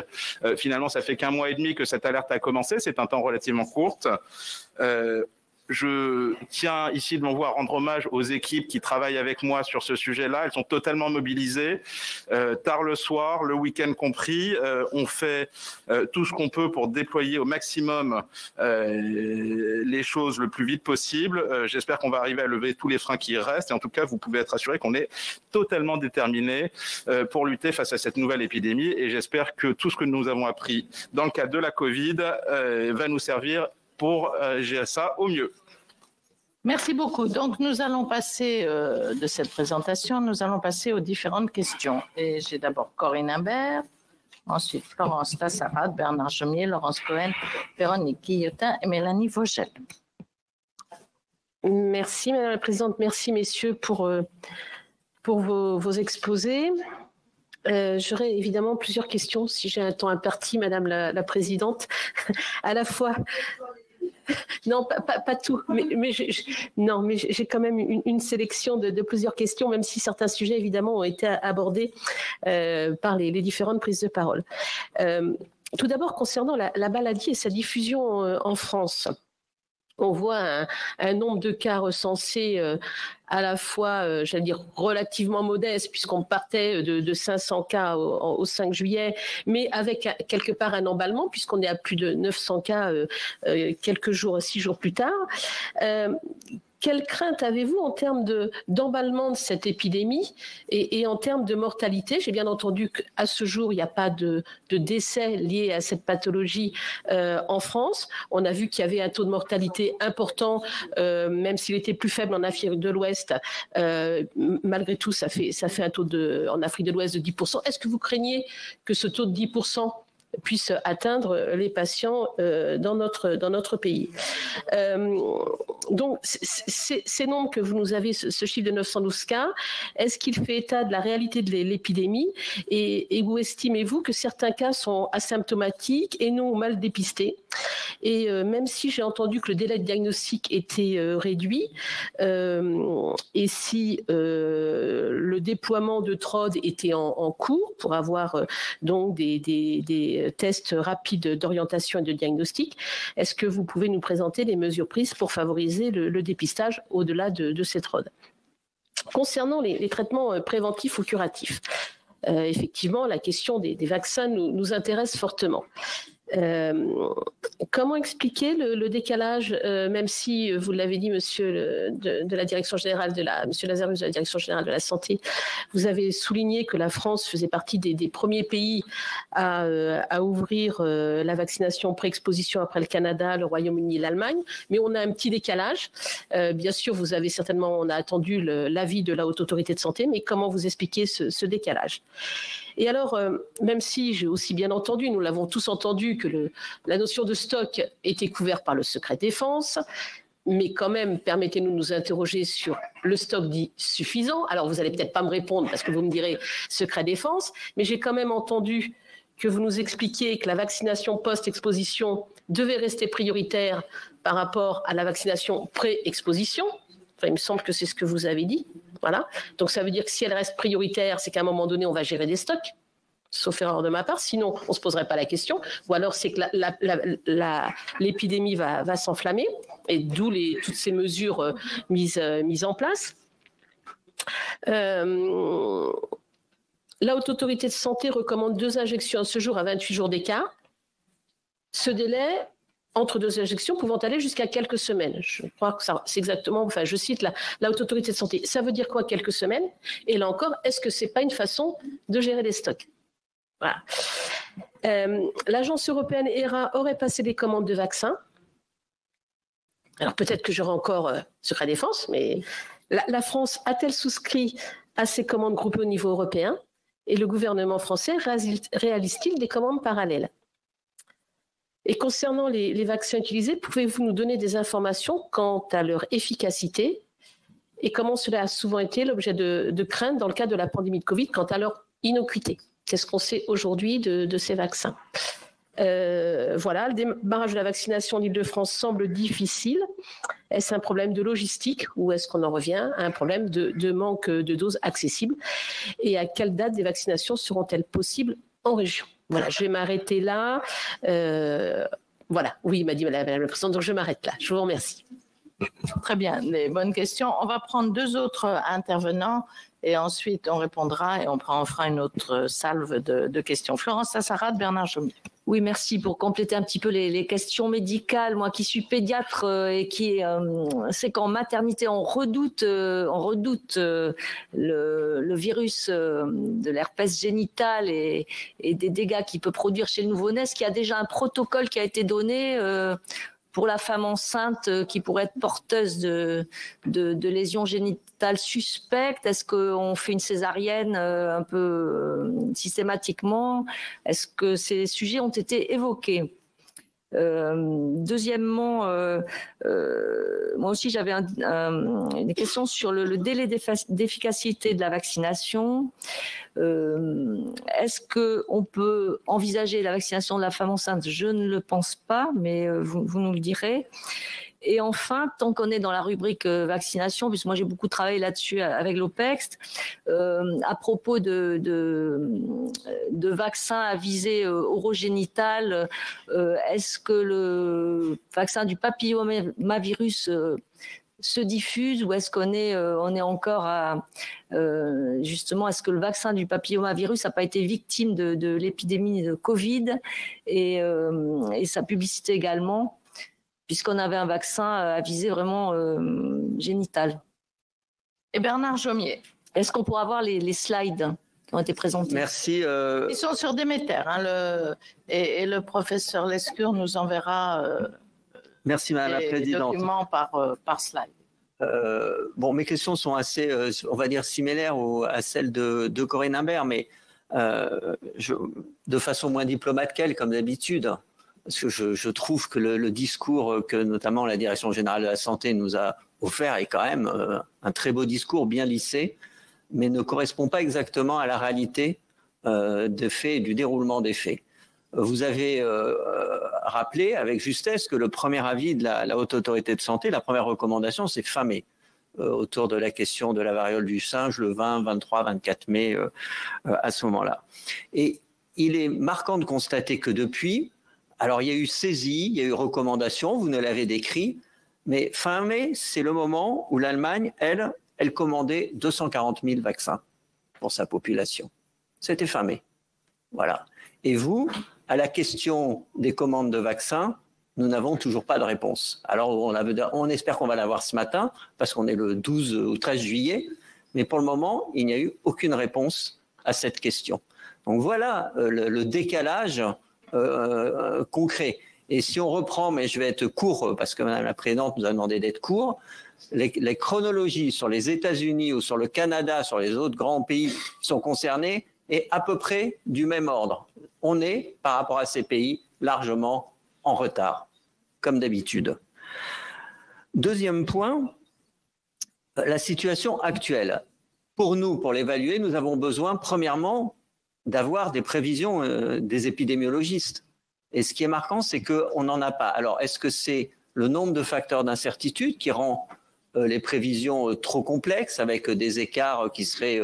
Finalement, ça fait qu'1 mois et demi que cette alerte a commencé, c'est un temps relativement court. Je tiens ici devant vous à rendre hommage aux équipes qui travaillent avec moi sur ce sujet-là. Elles sont totalement mobilisées. Tard le soir, le week-end compris, on fait tout ce qu'on peut pour déployer au maximum les choses le plus vite possible. J'espère qu'on va arriver à lever tous les freins qui restent. Et en tout cas, vous pouvez être assuré qu'on est totalement déterminés pour lutter face à cette nouvelle épidémie. Et j'espère que tout ce que nous avons appris dans le cadre de la Covid va nous servir pour gérer ça au mieux. Merci beaucoup. Donc, nous allons passer de cette présentation, nous allons passer aux différentes questions. Et j'ai d'abord Corinne Imbert, ensuite Florence Tassarat, Bernard Jomier, Laurence Cohen, Véronique Guillotin et Mélanie Vogel. Merci Madame la Présidente, merci messieurs pour vos exposés. J'aurais évidemment plusieurs questions si j'ai un temps imparti, Madame la Présidente, à la fois. Non, pas tout, mais j'ai quand même une sélection de plusieurs questions, même si certains sujets évidemment ont été abordés par les différentes prises de parole. Tout d'abord, concernant la maladie et sa diffusion en France. On voit un nombre de cas recensés à la fois, j'allais dire, relativement modeste, puisqu'on partait de 500 cas au 5 juillet, mais avec quelque part un emballement, puisqu'on est à plus de 900 cas 6 jours plus tard. Quelle crainte avez-vous en termes d'emballement de cette épidémie et en termes de mortalité? J'ai bien entendu qu'à ce jour, il n'y a pas de décès liés à cette pathologie en France. On a vu qu'il y avait un taux de mortalité important, même s'il était plus faible en Afrique de l'Ouest. Malgré tout, ça fait un taux en Afrique de l'Ouest de 10%. Est-ce que vous craignez que ce taux de 10% puisse atteindre les patients dans notre pays. Donc, ces nombres que vous nous avez, ce chiffre de 912 cas, est-ce qu'il fait état de la réalité de l'épidémie et où estimez-vous que certains cas sont asymptomatiques et non mal dépistés? Et même si j'ai entendu que le délai de diagnostic était réduit, et si le déploiement de TROD était en cours pour avoir donc des tests rapides d'orientation et de diagnostic, est-ce que vous pouvez nous présenter les mesures prises pour favoriser favoriser le dépistage au-delà de cette rôde. Concernant les traitements préventifs ou curatifs, effectivement, la question des vaccins nous intéresse fortement. Comment expliquer le décalage, même si vous l'avez dit, monsieur de la direction générale monsieur Lazarus de la direction générale de la santé, vous avez souligné que la France faisait partie des premiers pays à ouvrir la vaccination pré-exposition après le Canada, le Royaume-Uni et l'Allemagne, mais on a un petit décalage. Bien sûr, on a attendu l'avis de la Haute Autorité de Santé, mais comment vous expliquez ce décalage? Et alors, même si j'ai aussi bien entendu, nous l'avons tous entendu, que la notion de stock était couverte par le secret défense, mais quand même, permettez-nous de nous interroger sur le stock dit suffisant. Alors, vous n'allez peut-être pas me répondre parce que vous me direz secret défense, mais j'ai quand même entendu que vous nous expliquiez que la vaccination post-exposition devait rester prioritaire par rapport à la vaccination pré-exposition. Enfin, il me semble que c'est ce que vous avez dit. Voilà. Donc, ça veut dire que si elle reste prioritaire, c'est qu'à un moment donné, on va gérer des stocks, sauf erreur de ma part. Sinon, on ne se poserait pas la question. Ou alors, c'est que l'épidémie va s'enflammer, et d'où toutes ces mesures mises en place. La Haute Autorité de Santé recommande 2 injections à ce jour à 28 jours d'écart. Ce délai entre 2 injections pouvant aller jusqu'à quelques semaines. Je crois que c'est exactement, enfin je cite la Haute Autorité de Santé. Ça veut dire quoi, quelques semaines? Et là encore, est-ce que ce n'est pas une façon de gérer les stocks? Voilà. L'agence européenne ERA aurait passé des commandes de vaccins. Alors peut-être que j'aurai encore secret défense, mais la France a-t-elle souscrit à ces commandes groupées au niveau européen? Et le gouvernement français réalise-t-il des commandes parallèles? Et concernant les vaccins utilisés, pouvez-vous nous donner des informations quant à leur efficacité et comment cela a souvent été l'objet de crainte dans le cadre de la pandémie de Covid quant à leur innocuité? Qu'est-ce qu'on sait aujourd'hui de ces vaccins? Voilà, le démarrage de la vaccination en Île-de-France semble difficile. Est-ce un problème de logistique ou est-ce qu'on en revient à un problème de manque de doses accessibles? Et à quelle date des vaccinations seront-elles possibles en région? Voilà, je vais m'arrêter là. Voilà, oui, m'a dit Madame la Présidente, donc je m'arrête là. Je vous remercie. Très bien, les bonnes questions. On va prendre 2 autres intervenants et ensuite on répondra et on fera une autre salve de questions. Florence Sassarade, Bernard Jomier. Oui, merci. Pour compléter un petit peu les questions médicales, moi qui suis pédiatre et qui c'est qu'en maternité on redoute le virus de l'herpès génital et des dégâts qu'il peut produire chez le nouveau-né. Est-ce qu'il y a déjà un protocole qui a été donné pour la femme enceinte qui pourrait être porteuse de lésions génitales suspectes? Est-ce qu'on fait une césarienne un peu systématiquement? Est-ce que ces sujets ont été évoqués? Deuxièmement, moi aussi j'avais une question sur le délai d'efficacité de la vaccination. Est-ce qu'on peut envisager la vaccination de la femme enceinte? Je ne le pense pas, mais vous nous le direz. Et enfin, tant qu'on est dans la rubrique vaccination, puisque moi j'ai beaucoup travaillé là-dessus avec l'OPEX, à propos de vaccins à visée orogénitale, est-ce que le vaccin du papillomavirus se diffuse ou est-ce qu'on est encore à justement, est-ce que le vaccin du papillomavirus n'a pas été victime de l'épidémie de Covid et sa publicité également, puisqu'on avait un vaccin à visée vraiment génitale. Et Bernard Jomier. Est-ce qu'on pourra avoir les slides qui ont été présentés? Merci. Ils sont sur Déméter, hein, et le professeur Lescure nous enverra Merci Madame la Présidente. Les documents par slide. Bon, mes questions sont assez, on va dire, similaires à celles de Corinne Imbert, mais de façon moins diplomate qu'elle, comme d'habitude. Parce que je trouve que le discours que notamment la Direction générale de la santé nous a offert est quand même un très beau discours, bien lissé, mais ne correspond pas exactement à la réalité des faits et du déroulement des faits. Vous avez rappelé avec justesse que le premier avis de la Haute Autorité de Santé, la première recommandation, c'est fin mai, autour de la question de la variole du singe, le 20, 23, 24 mai, à ce moment-là. Et il est marquant de constater que depuis, alors il y a eu saisie, il y a eu recommandation, vous nous l'avez décrit, Mais fin mai, c'est le moment où l'Allemagne, elle commandait 240 000 vaccins pour sa population. C'était fin mai. Voilà. Et vous, à la question des commandes de vaccins, nous n'avons toujours pas de réponse. Alors, on espère qu'on va l'avoir ce matin, parce qu'on est le 12 ou 13 juillet, mais pour le moment, il n'y a eu aucune réponse à cette question. Donc voilà le décalage concret. Et si on reprend, mais je vais être court, parce que Madame la Présidente nous a demandé d'être court, les chronologies sur les États-Unis ou sur le Canada, sur les autres grands pays qui sont concernés, est à peu près du même ordre. On est, par rapport à ces pays, largement en retard, comme d'habitude. Deuxième point, la situation actuelle. Pour nous, pour l'évaluer, nous avons besoin, premièrement, d'avoir des prévisions des épidémiologistes. Et ce qui est marquant, c'est qu'on n'en a pas. Alors, est-ce que c'est le nombre de facteurs d'incertitude qui rend les prévisions trop complexes, avec des écarts qui seraient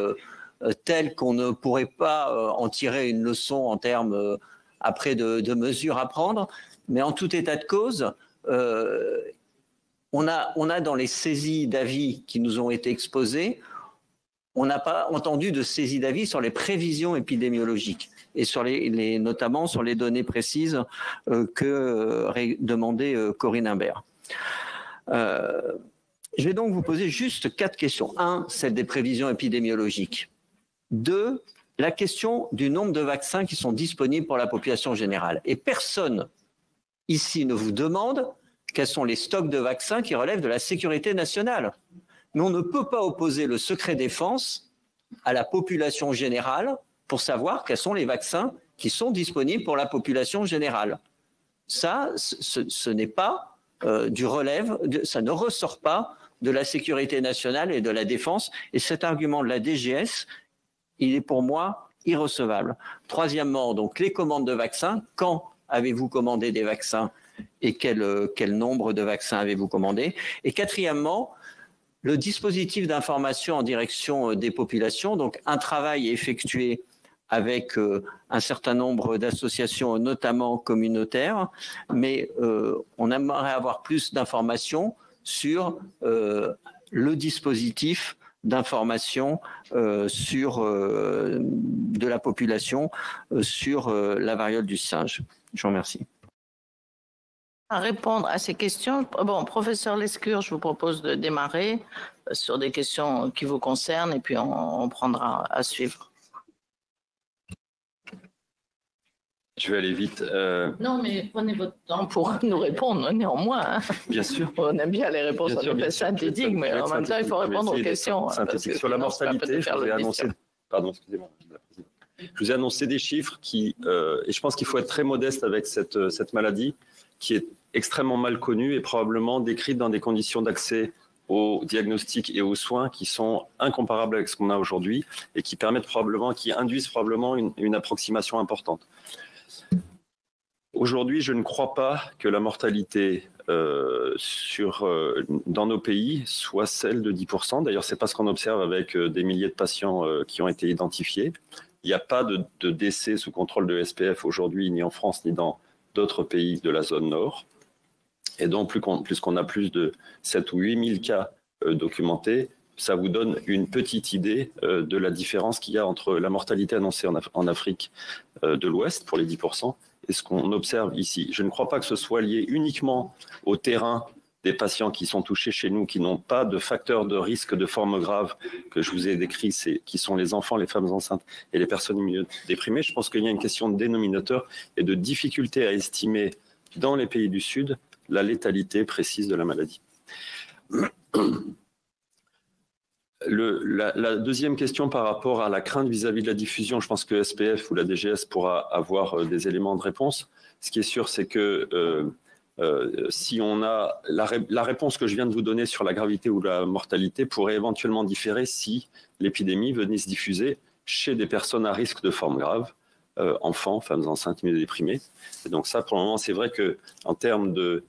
tels qu'on ne pourrait pas en tirer une leçon en termes après de mesures à prendre? Mais en tout état de cause, on a dans les saisies d'avis qui nous ont été exposées, on n'a pas entendu de saisie d'avis sur les prévisions épidémiologiques et sur notamment sur les données précises que demandait Corinne Imbert. Je vais donc vous poser juste 4 questions. 1, celle des prévisions épidémiologiques. 2, la question du nombre de vaccins qui sont disponibles pour la population générale. Et personne ici ne vous demande quels sont les stocks de vaccins qui relèvent de la sécurité nationale. Mais on ne peut pas opposer le secret défense à la population générale pour savoir quels sont les vaccins qui sont disponibles pour la population générale. Ça, ce n'est pas du relève, ça ne ressort pas de la sécurité nationale et de la défense. Et cet argument de la DGS, il est pour moi irrecevable. Troisièmement, donc les commandes de vaccins. Quand avez-vous commandé des vaccins et quel nombre de vaccins avez-vous commandé? Et quatrièmement, le dispositif d'information en direction des populations. Donc un travail est effectué avec un certain nombre d'associations, notamment communautaires, mais on aimerait avoir plus d'informations sur le dispositif d'information de la population sur la variole du singe. Je vous remercie. À répondre à ces questions, bon, professeur Lescure, je vous propose de démarrer sur des questions qui vous concernent et puis on prendra à suivre. Je vais aller vite. Non, mais prenez votre temps pour nous répondre, néanmoins. Hein. Bien sûr. On aime bien les réponses synthétiques, mais en même temps, il faut répondre aux questions. Sur la mortalité, je vous ai annoncé... Pardon, excusez-moi. Je vous ai annoncé des chiffres qui... et je pense qu'il faut être très modeste avec cette maladie qui est extrêmement mal connue et probablement décrite dans des conditions d'accès aux diagnostics et aux soins qui sont incomparables avec ce qu'on a aujourd'hui et qui induisent probablement une approximation importante. Aujourd'hui, je ne crois pas que la mortalité dans nos pays soit celle de 10%. D'ailleurs, ce n'est pas ce qu'on observe avec des milliers de patients qui ont été identifiés. Il n'y a pas de décès sous contrôle de SPF aujourd'hui, ni en France, ni dans d'autres pays de la zone nord. Et donc, puisqu'on a plus de 7 ou 8 000 cas documentés, ça vous donne une petite idée de la différence qu'il y a entre la mortalité annoncée en Afrique de l'Ouest pour les 10% et ce qu'on observe ici. Je ne crois pas que ce soit lié uniquement au terrain des patients qui sont touchés chez nous, qui n'ont pas de facteurs de risque de forme grave que je vous ai décrit, qui sont les enfants, les femmes enceintes et les personnes immunodéprimées. Je pense qu'il y a une question de dénominateur et de difficulté à estimer dans les pays du Sud la létalité précise de la maladie. La deuxième question par rapport à la crainte vis-à-vis de la diffusion, je pense que SPF ou la DGS pourra avoir des éléments de réponse. Ce qui est sûr, c'est que si on a la réponse que je viens de vous donner sur la gravité ou la mortalité pourrait éventuellement différer si l'épidémie venait se diffuser chez des personnes à risque de forme grave, enfants, femmes enceintes, immunodéprimées. Et donc ça, pour le moment, c'est vrai qu'en termes de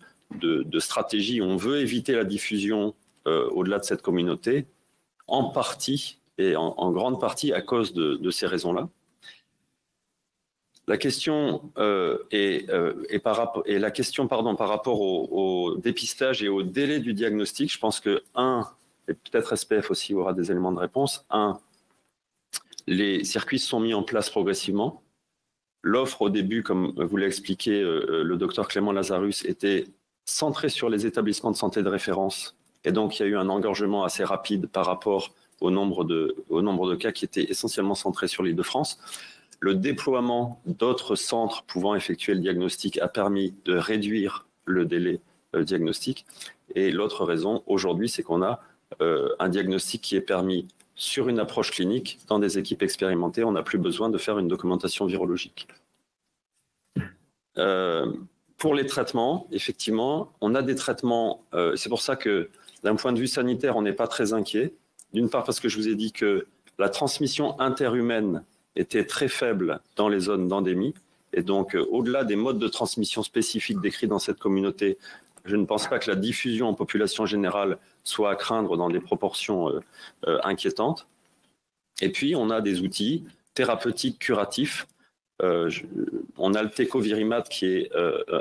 stratégie, on veut éviter la diffusion au-delà de cette communauté, en partie et en grande partie à cause de ces raisons-là. La question par rapport au dépistage et au délai du diagnostic, je pense que et peut-être SPF aussi aura des éléments de réponse. Les circuits sont mis en place progressivement. L'offre au début, comme vous l'a expliqué le docteur Clément Lazarus, était centrée sur les établissements de santé de référence. Et donc, il y a eu un engorgement assez rapide par rapport au nombre de cas qui étaient essentiellement centrés sur l'Île-de-France. Le déploiement d'autres centres pouvant effectuer le diagnostic a permis de réduire le délai diagnostic. Et l'autre raison, aujourd'hui, c'est qu'on a un diagnostic qui est permis sur une approche clinique dans des équipes expérimentées. On n'a plus besoin de faire une documentation virologique. Pour les traitements, effectivement, on a des traitements. C'est pour ça que d'un point de vue sanitaire, on n'est pas très inquiet. D'une part parce que je vous ai dit que la transmission interhumaine était très faible dans les zones d'endémie. Et donc, au-delà des modes de transmission spécifiques décrits dans cette communauté, je ne pense pas que la diffusion en population générale soit à craindre dans des proportions inquiétantes. Et puis, on a des outils thérapeutiques curatifs. On a le Tecovirimat qui est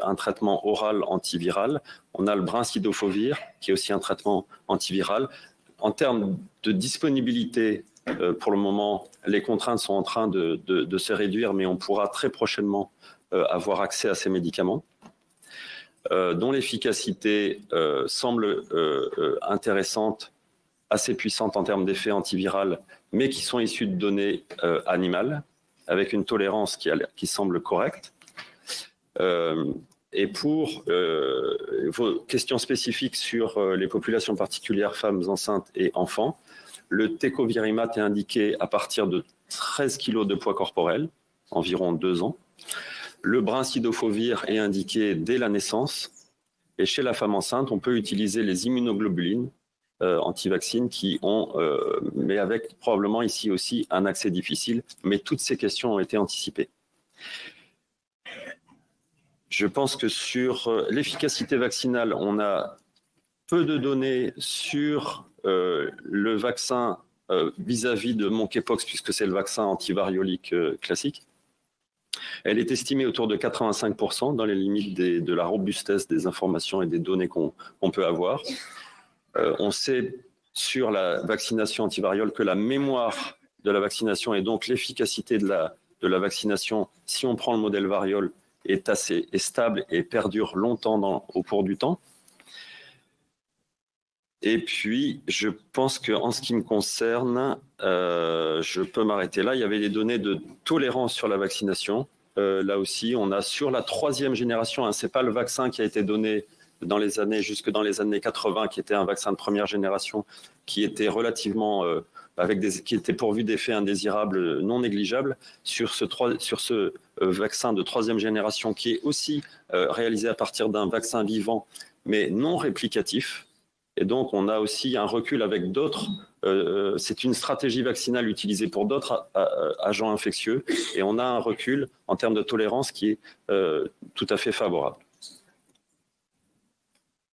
un traitement oral antiviral. On a le Brincidofovir qui est aussi un traitement antiviral. En termes de disponibilité, pour le moment, les contraintes sont en train de se réduire, mais on pourra très prochainement avoir accès à ces médicaments, dont l'efficacité semble intéressante, assez puissante en termes d'effet antiviral, mais qui sont issus de données animales, avec une tolérance qui semble correcte. Et pour vos questions spécifiques sur les populations particulières, femmes enceintes et enfants, le Tecovirimat est indiqué à partir de 13 kg de poids corporel, environ 2 ans. Le Brincidofovir est indiqué dès la naissance. Et chez la femme enceinte, on peut utiliser les immunoglobulines anti-vaccines qui ont, mais avec probablement ici aussi un accès difficile. Mais toutes ces questions ont été anticipées. Je pense que sur l'efficacité vaccinale, on a peu de données sur le vaccin vis-à-vis de monkeypox, puisque c'est le vaccin antivariolique classique. Elle est estimée autour de 85% dans les limites de la robustesse des informations et des données qu'on peut avoir. On sait sur la vaccination antivariole que la mémoire de la vaccination et donc l'efficacité de la vaccination, si on prend le modèle variole, est stable et perdure longtemps au cours du temps. Et puis, je pense qu'en ce qui me concerne, je peux m'arrêter là. Il y avait des données de tolérance sur la vaccination. Là aussi, on a sur la 3e génération, ce n'est pas le vaccin qui a été donné jusque dans les années 80, qui était un vaccin de première génération, qui était relativement, qui était pourvu d'effets indésirables non négligeables. Sur ce vaccin de 3e génération, qui est aussi réalisé à partir d'un vaccin vivant, mais non réplicatif. Et donc, on a aussi un recul avec d'autres. C'est une stratégie vaccinale utilisée pour d'autres agents infectieux. Et on a un recul en termes de tolérance qui est tout à fait favorable.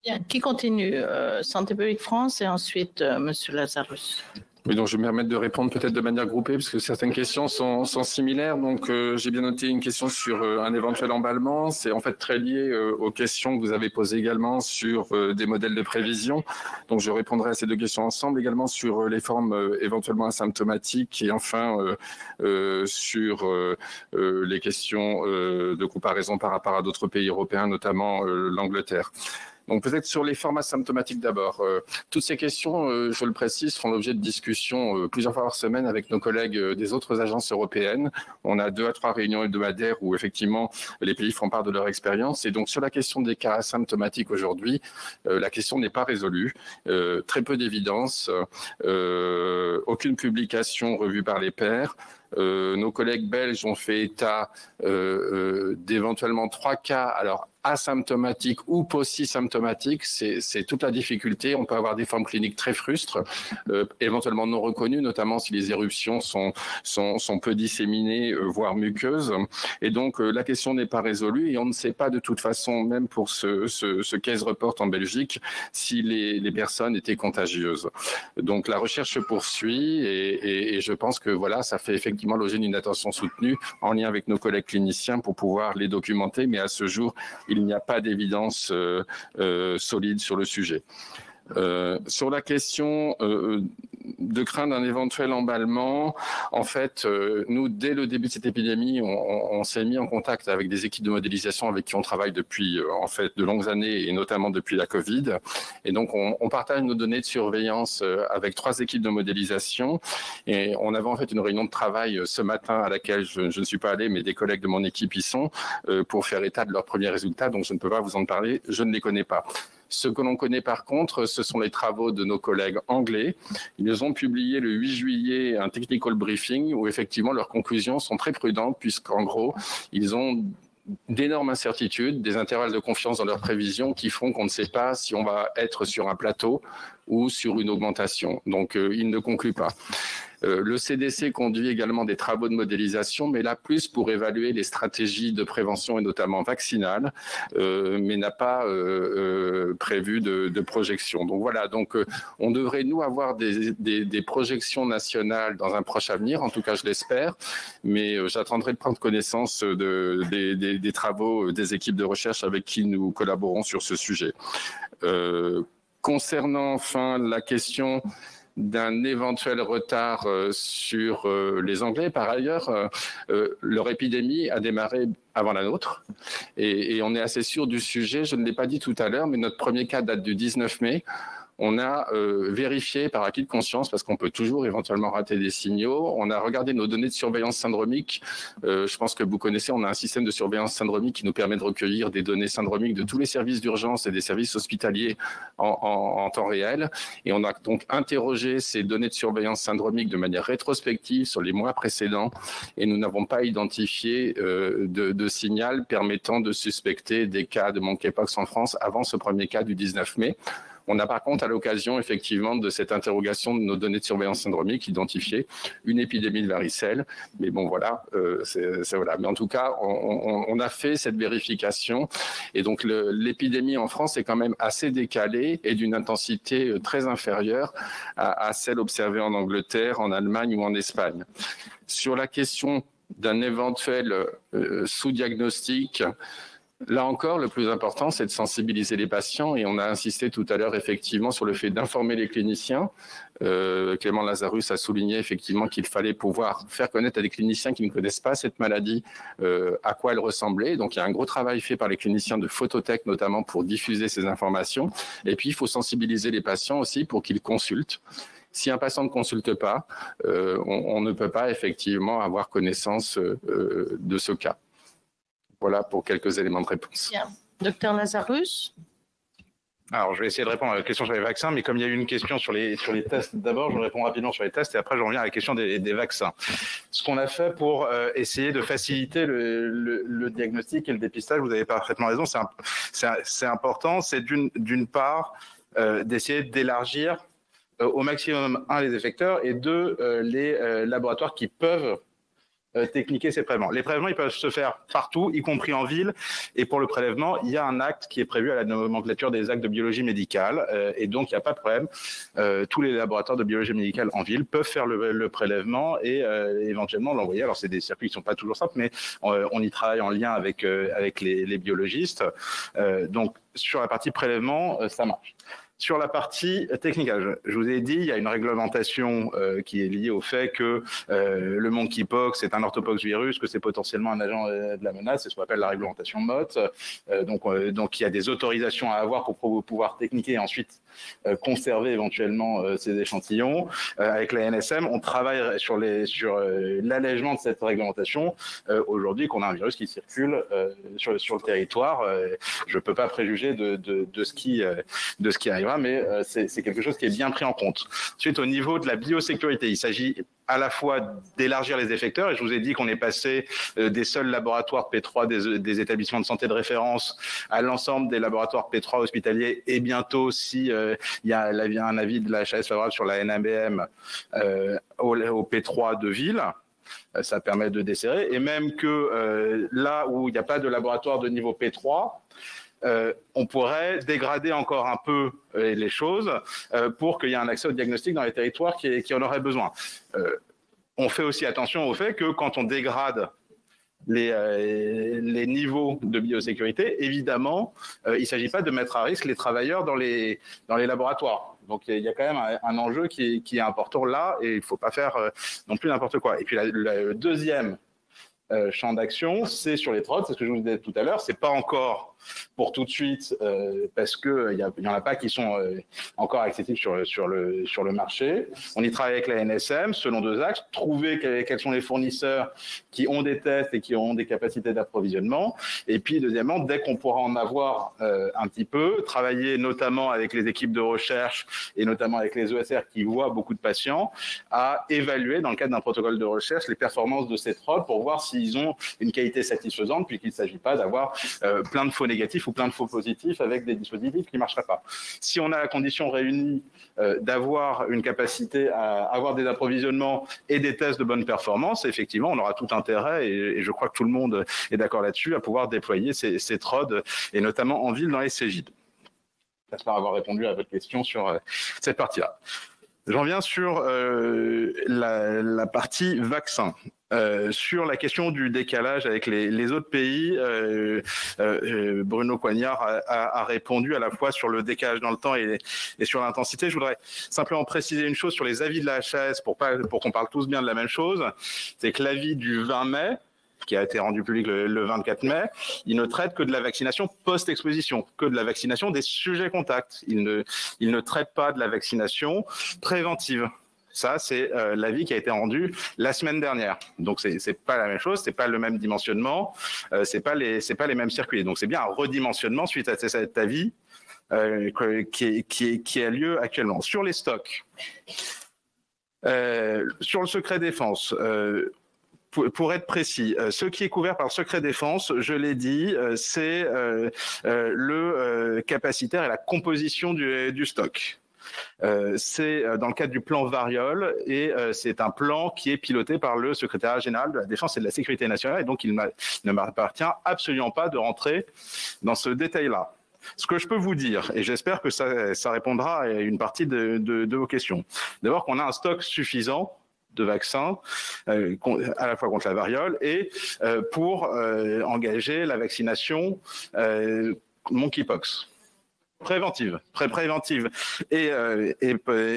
Bien. Qui continue Santé publique France et ensuite Monsieur Lazarus. Oui, donc je vais me permettre de répondre peut-être de manière groupée, parce que certaines questions sont similaires. Donc, j'ai bien noté une question sur un éventuel emballement. C'est en fait très lié aux questions que vous avez posées également sur des modèles de prévision. Donc, je répondrai à ces 2 questions ensemble, également sur les formes éventuellement asymptomatiques et enfin sur les questions de comparaison par rapport à d'autres pays européens, notamment l'Angleterre. Donc peut-être sur les formes asymptomatiques d'abord. Toutes ces questions, je le précise, font l'objet de discussions plusieurs fois par semaine avec nos collègues des autres agences européennes. On a 2 à 3 réunions hebdomadaires où effectivement les pays font part de leur expérience. Et donc sur la question des cas asymptomatiques aujourd'hui, la question n'est pas résolue. Très peu d'évidence, aucune publication revue par les pairs. Nos collègues belges ont fait état d'éventuellement 3 cas. Alors, asymptomatiques ou post-symptomatiques, c'est toute la difficulté. On peut avoir des formes cliniques très frustres, éventuellement non reconnues, notamment si les éruptions sont peu disséminées, voire muqueuses. Et donc, la question n'est pas résolue et on ne sait pas de toute façon, même pour ce case report en Belgique, si les personnes étaient contagieuses. Donc, la recherche se poursuit et je pense que voilà, ça fait effectivement l'objet d'une attention soutenue en lien avec nos collègues cliniciens pour pouvoir les documenter, mais à ce jour, il n'y a pas d'évidence solide sur le sujet. Sur la question de craindre un éventuel emballement, en fait, nous, dès le début de cette épidémie, on s'est mis en contact avec des équipes de modélisation avec qui on travaille depuis en fait de longues années et notamment depuis la Covid. Et donc, on partage nos données de surveillance avec 3 équipes de modélisation. Et on avait en fait une réunion de travail ce matin à laquelle je ne suis pas allé, mais des collègues de mon équipe y sont, pour faire état de leurs premiers résultats. Donc, je ne peux pas vous en parler, je ne les connais pas. Ce que l'on connaît par contre, ce sont les travaux de nos collègues anglais. Ils ont publié le 8 juillet un technical briefing où effectivement leurs conclusions sont très prudentes puisqu'en gros, ils ont d'énormes incertitudes, des intervalles de confiance dans leurs prévisions qui font qu'on ne sait pas si on va être sur un plateau ou sur une augmentation. Donc, ils ne concluent pas. Le CDC conduit également des travaux de modélisation, mais là plus pour évaluer les stratégies de prévention et notamment vaccinales, mais n'a pas prévu de projection. Donc voilà, donc on devrait nous avoir des projections nationales dans un proche avenir, en tout cas je l'espère, mais j'attendrai de prendre connaissance des travaux des équipes de recherche avec qui nous collaborons sur ce sujet. Concernant enfin la question d'un éventuel retard sur les Anglais. Par ailleurs, leur épidémie a démarré avant la nôtre et on est assez sûr du sujet. Je ne l'ai pas dit tout à l'heure, mais notre premier cas date du 19 mai. On a vérifié par acquis de conscience, parce qu'on peut toujours éventuellement rater des signaux. On a regardé nos données de surveillance syndromique. Je pense que vous connaissez, on a un système de surveillance syndromique qui nous permet de recueillir des données syndromiques de tous les services d'urgence et des services hospitaliers en temps réel. Et on a donc interrogé ces données de surveillance syndromique de manière rétrospective sur les mois précédents. Et nous n'avons pas identifié de signal permettant de suspecter des cas de monkeypox en France avant ce premier cas du 19 mai. On a par contre, à l'occasion effectivement de cette interrogation de nos données de surveillance syndromique, identifié une épidémie de varicelle. Mais bon, voilà, voilà. Mais en tout cas, on a fait cette vérification. Et donc, l'épidémie en France est quand même assez décalée et d'une intensité très inférieure à celle observée en Angleterre, en Allemagne ou en Espagne. Sur la question d'un éventuel sous-diagnostic, là encore, le plus important, c'est de sensibiliser les patients et on a insisté tout à l'heure effectivement sur le fait d'informer les cliniciens. Clément Lazarus a souligné effectivement qu'il fallait pouvoir faire connaître à des cliniciens qui ne connaissent pas cette maladie à quoi elle ressemblait. Donc, il y a un gros travail fait par les cliniciens de photothèque notamment pour diffuser ces informations. Et puis, il faut sensibiliser les patients aussi pour qu'ils consultent. Si un patient ne consulte pas, on ne peut pas effectivement avoir connaissance de ce cas. Voilà pour quelques éléments de réponse. Bien. Docteur Lazarus. Alors, je vais essayer de répondre à la question sur les vaccins, mais comme il y a eu une question sur les tests, d'abord, je réponds rapidement sur les tests et après, je reviens à la question des vaccins. Ce qu'on a fait pour essayer de faciliter le diagnostic et le dépistage, vous avez parfaitement raison, c'est important, c'est d'une part d'essayer d'élargir au maximum, les effecteurs et les laboratoires qui peuvent techniquer ces prélèvements. Les prélèvements, ils peuvent se faire partout, y compris en ville. Et pour le prélèvement, il y a un acte qui est prévu à la nomenclature des actes de biologie médicale. Et donc, il n'y a pas de problème. Tous les laboratoires de biologie médicale en ville peuvent faire le prélèvement et éventuellement l'envoyer. Alors, c'est des circuits qui ne sont pas toujours simples, mais on y travaille en lien avec les biologistes. Donc, sur la partie prélèvement, ça marche. Sur la partie technique, je vous ai dit, il y a une réglementation qui est liée au fait que le monkeypox est un orthopox virus, que c'est potentiellement un agent de la menace, c'est ce qu'on appelle la réglementation MOT. Donc il y a des autorisations à avoir pour pouvoir techniquer et ensuite conserver éventuellement ces échantillons. Avec la NSM, on travaille sur l'allègement de cette réglementation. Aujourd'hui, qu'on a un virus qui circule sur le territoire, je ne peux pas préjuger de ce qui arrivera. etc. Mais c'est quelque chose qui est bien pris en compte. Ensuite, au niveau de la biosécurité, il s'agit à la fois d'élargir les effecteurs, et je vous ai dit qu'on est passé des seuls laboratoires P3 des établissements de santé de référence à l'ensemble des laboratoires P3 hospitaliers, et bientôt, si il y a un avis de la HAS favorable sur la NABM, au P3 de ville. Ça permet de desserrer, et même que là où il n'y a pas de laboratoire de niveau P3, on pourrait dégrader encore un peu les choses pour qu'il y ait un accès au diagnostic dans les territoires qui en auraient besoin. On fait aussi attention au fait que quand on dégrade les niveaux de biosécurité, évidemment, il ne s'agit pas de mettre à risque les travailleurs dans les laboratoires. Donc il y a quand même un enjeu qui est important là, et il ne faut pas faire non plus n'importe quoi. Et puis le deuxième champ d'action, c'est sur les TROD, c'est ce que je vous disais tout à l'heure, c'est pas encore pour tout de suite parce que il y en a pas qui sont encore accessibles sur le marché. On y travaille avec la NSM selon 2 axes: trouver quels sont les fournisseurs qui ont des tests et qui ont des capacités d'approvisionnement, et puis deuxièmement, dès qu'on pourra en avoir un petit peu, travailler notamment avec les équipes de recherche et notamment avec les ESR qui voient beaucoup de patients, à évaluer dans le cadre d'un protocole de recherche les performances de ces TROD pour voir s'ils ont une qualité satisfaisante, puisqu'il ne s'agit pas d'avoir plein de faux négatifs ou plein de faux positifs avec des dispositifs qui ne marcheraient pas. Si on a la condition réunie d'avoir une capacité à avoir des approvisionnements et des tests de bonne performance, effectivement, on aura tout intérêt, et je crois que tout le monde est d'accord là-dessus, à pouvoir déployer ces TROD, et notamment en ville dans les CEGID. J'espère avoir répondu à votre question sur cette partie-là. J'en viens sur la partie vaccin. Sur la question du décalage avec les autres pays, Bruno Coignard a répondu à la fois sur le décalage dans le temps et sur l'intensité. Je voudrais simplement préciser une chose sur les avis de la HAS pour qu'on parle tous bien de la même chose. C'est que l'avis du 20 mai, qui a été rendu public le 24 mai, il ne traite que de la vaccination post-exposition, que de la vaccination des sujets contacts. Il ne traite pas de la vaccination préventive. Ça, c'est l'avis qui a été rendu la semaine dernière. Donc, c'est pas la même chose, c'est pas le même dimensionnement, c'est pas les mêmes circuits. Donc, c'est bien un redimensionnement suite à cet avis qui a lieu actuellement. Sur les stocks, sur le secret défense, pour être précis, ce qui est couvert par le secret défense, je l'ai dit, c'est le capacitaire et la composition du stock. C'est dans le cadre du plan Variole, et c'est un plan qui est piloté par le secrétariat général de la Défense et de la Sécurité nationale, et donc il ne m'appartient absolument pas de rentrer dans ce détail-là. Ce que je peux vous dire, et j'espère que ça répondra à une partie de vos questions, d'abord qu'on a un stock suffisant de vaccins à la fois contre la variole et pour engager la vaccination monkeypox. Préventive et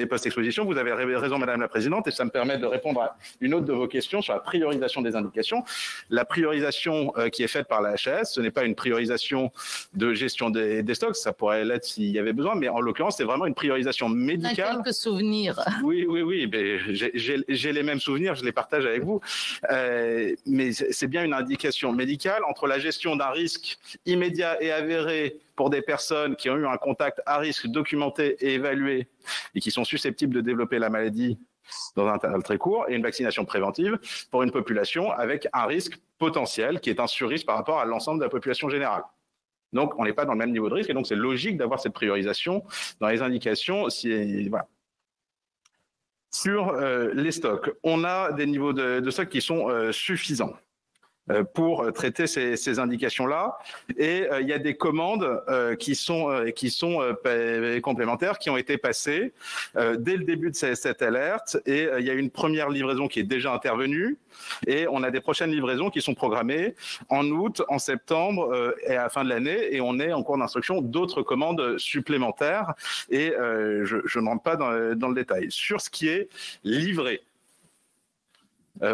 post-exposition. Vous avez raison, Madame la Présidente, et ça me permet de répondre à une autre de vos questions sur la priorisation des indications. La priorisation qui est faite par la HAS, ce n'est pas une priorisation de gestion des stocks, ça pourrait l'être s'il y avait besoin, mais en l'occurrence, c'est vraiment une priorisation médicale. Quelques souvenirs. Oui, j'ai les mêmes souvenirs, je les partage avec vous, mais c'est bien une indication médicale entre la gestion d'un risque immédiat et avéré pour des personnes qui ont eu un contact à risque documenté et évalué et qui sont susceptibles de développer la maladie dans un intervalle très court, et une vaccination préventive pour une population avec un risque potentiel qui est un surrisque par rapport à l'ensemble de la population générale. Donc, on n'est pas dans le même niveau de risque, et donc c'est logique d'avoir cette priorisation dans les indications. Voilà. Sur les stocks, on a des niveaux de stocks qui sont suffisants pour traiter ces indications-là, et il y a des commandes qui sont complémentaires qui ont été passées dès le début de cette alerte, et il y a une première livraison qui est déjà intervenue, et on a des prochaines livraisons qui sont programmées en août, en septembre et à la fin de l'année, et on est en cours d'instruction d'autres commandes supplémentaires, et je ne rentre pas dans le détail. Sur ce qui est livré,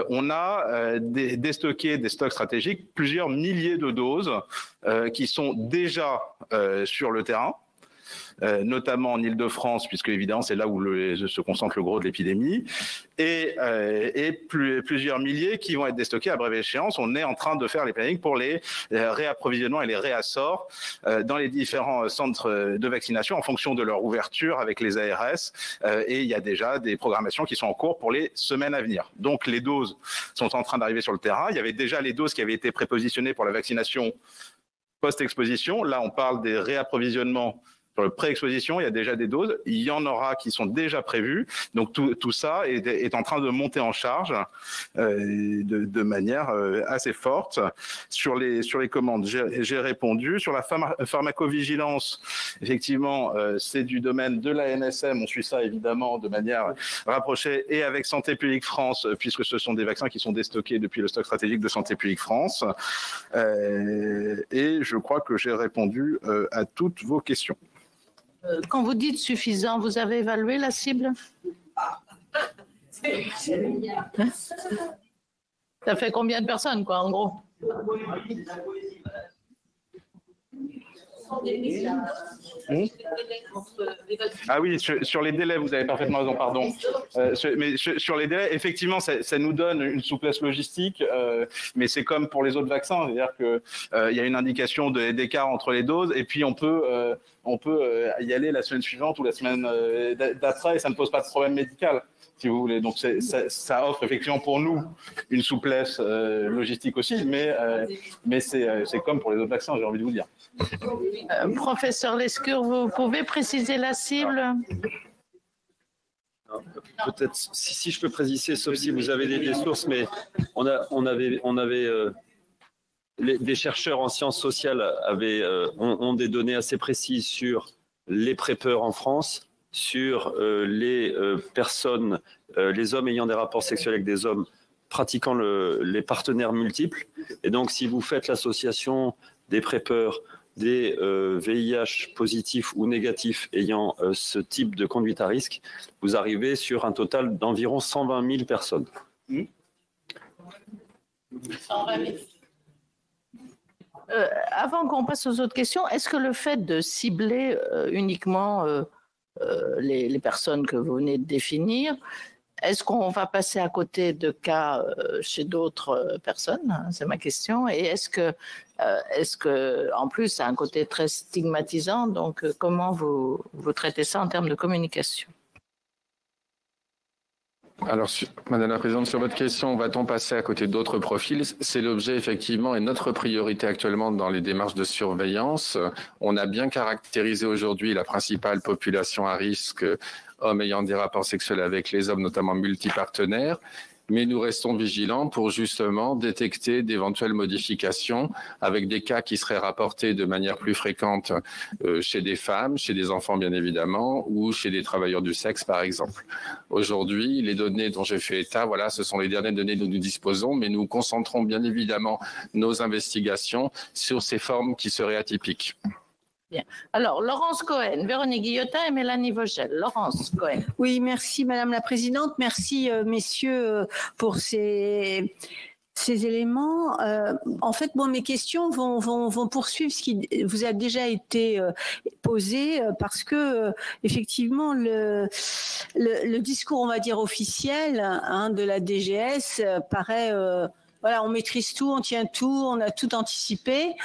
on a déstocké des stocks stratégiques, plusieurs milliers de doses qui sont déjà sur le terrain notamment en Île-de-France, puisque évidemment c'est là où se concentre le gros de l'épidémie, et plusieurs milliers qui vont être déstockés à brève échéance. On est en train de faire les plannings pour les réapprovisionnements et les réassorts dans les différents centres de vaccination en fonction de leur ouverture avec les ARS, et il y a déjà des programmations qui sont en cours pour les semaines à venir. Donc les doses sont en train d'arriver sur le terrain. Il y avait déjà les doses qui avaient été prépositionnées pour la vaccination post-exposition. Là, on parle des réapprovisionnements sur le pré-exposition. Il y a déjà des doses. Il y en aura qui sont déjà prévues. Donc tout ça est en train de monter en charge de manière assez forte. Sur les commandes, j'ai répondu. Sur la pharmacovigilance, effectivement, c'est du domaine de l'ANSM. On suit ça évidemment de manière rapprochée et avec Santé publique France, puisque ce sont des vaccins qui sont déstockés depuis le stock stratégique de Santé publique France. Et je crois que j'ai répondu à toutes vos questions. Quand vous dites suffisant, vous avez évalué la cible? Ça fait combien de personnes, quoi, en gros? Ah oui, sur les délais, vous avez parfaitement raison, pardon. Mais sur les délais, effectivement, ça nous donne une souplesse logistique, mais c'est comme pour les autres vaccins, c'est-à-dire qu'il y a une indication d'écart entre les doses, et puis on peut y aller la semaine suivante ou la semaine d'après, et ça ne pose pas de problème médical, si vous voulez. Donc ça offre effectivement pour nous une souplesse logistique aussi, mais c'est comme pour les autres vaccins, j'ai envie de vous dire. Professeur Lescure, vous pouvez préciser la cible? Peut-être, si je peux préciser, sauf si vous avez des sources, mais on avait des chercheurs en sciences sociales ont des données assez précises sur les PrEPeurs en France, sur les personnes, les hommes ayant des rapports sexuels avec des hommes pratiquant les partenaires multiples. Et donc, si vous faites l'association des PrEPeurs, des VIH positifs ou négatifs ayant ce type de conduite à risque, vous arrivez sur un total d'environ 120 000 personnes. 120 000. Avant qu'on passe aux autres questions, est-ce que le fait de cibler uniquement les personnes que vous venez de définir, est-ce qu'on va passer à côté de cas chez d'autres personnes? C'est ma question. Et est-ce que, en plus, ça a un côté très stigmatisant, donc comment vous traitez ça en termes de communication? Alors, Madame la Présidente, sur votre question, va-t-on passer à côté d'autres profils? C'est l'objet, effectivement, et notre priorité actuellement dans les démarches de surveillance. On a bien caractérisé aujourd'hui la principale population à risque, hommes ayant des rapports sexuels avec les hommes, notamment multipartenaires. Mais nous restons vigilants pour justement détecter d'éventuelles modifications avec des cas qui seraient rapportés de manière plus fréquente chez des femmes, chez des enfants bien évidemment, ou chez des travailleurs du sexe par exemple. Aujourd'hui, les données dont j'ai fait état, voilà, ce sont les dernières données dont nous disposons, mais nous concentrons bien évidemment nos investigations sur ces formes qui seraient atypiques. Bien. Alors, Laurence Cohen, Véronique Guillotin et Mélanie Vogel. Laurence Cohen. Oui, merci Madame la Présidente. Merci messieurs pour ces éléments. En fait, mes questions vont poursuivre ce qui vous a déjà été posé parce que effectivement le discours, on va dire officiel, de la DGS paraît voilà, on maîtrise tout, on tient tout, on a tout anticipé,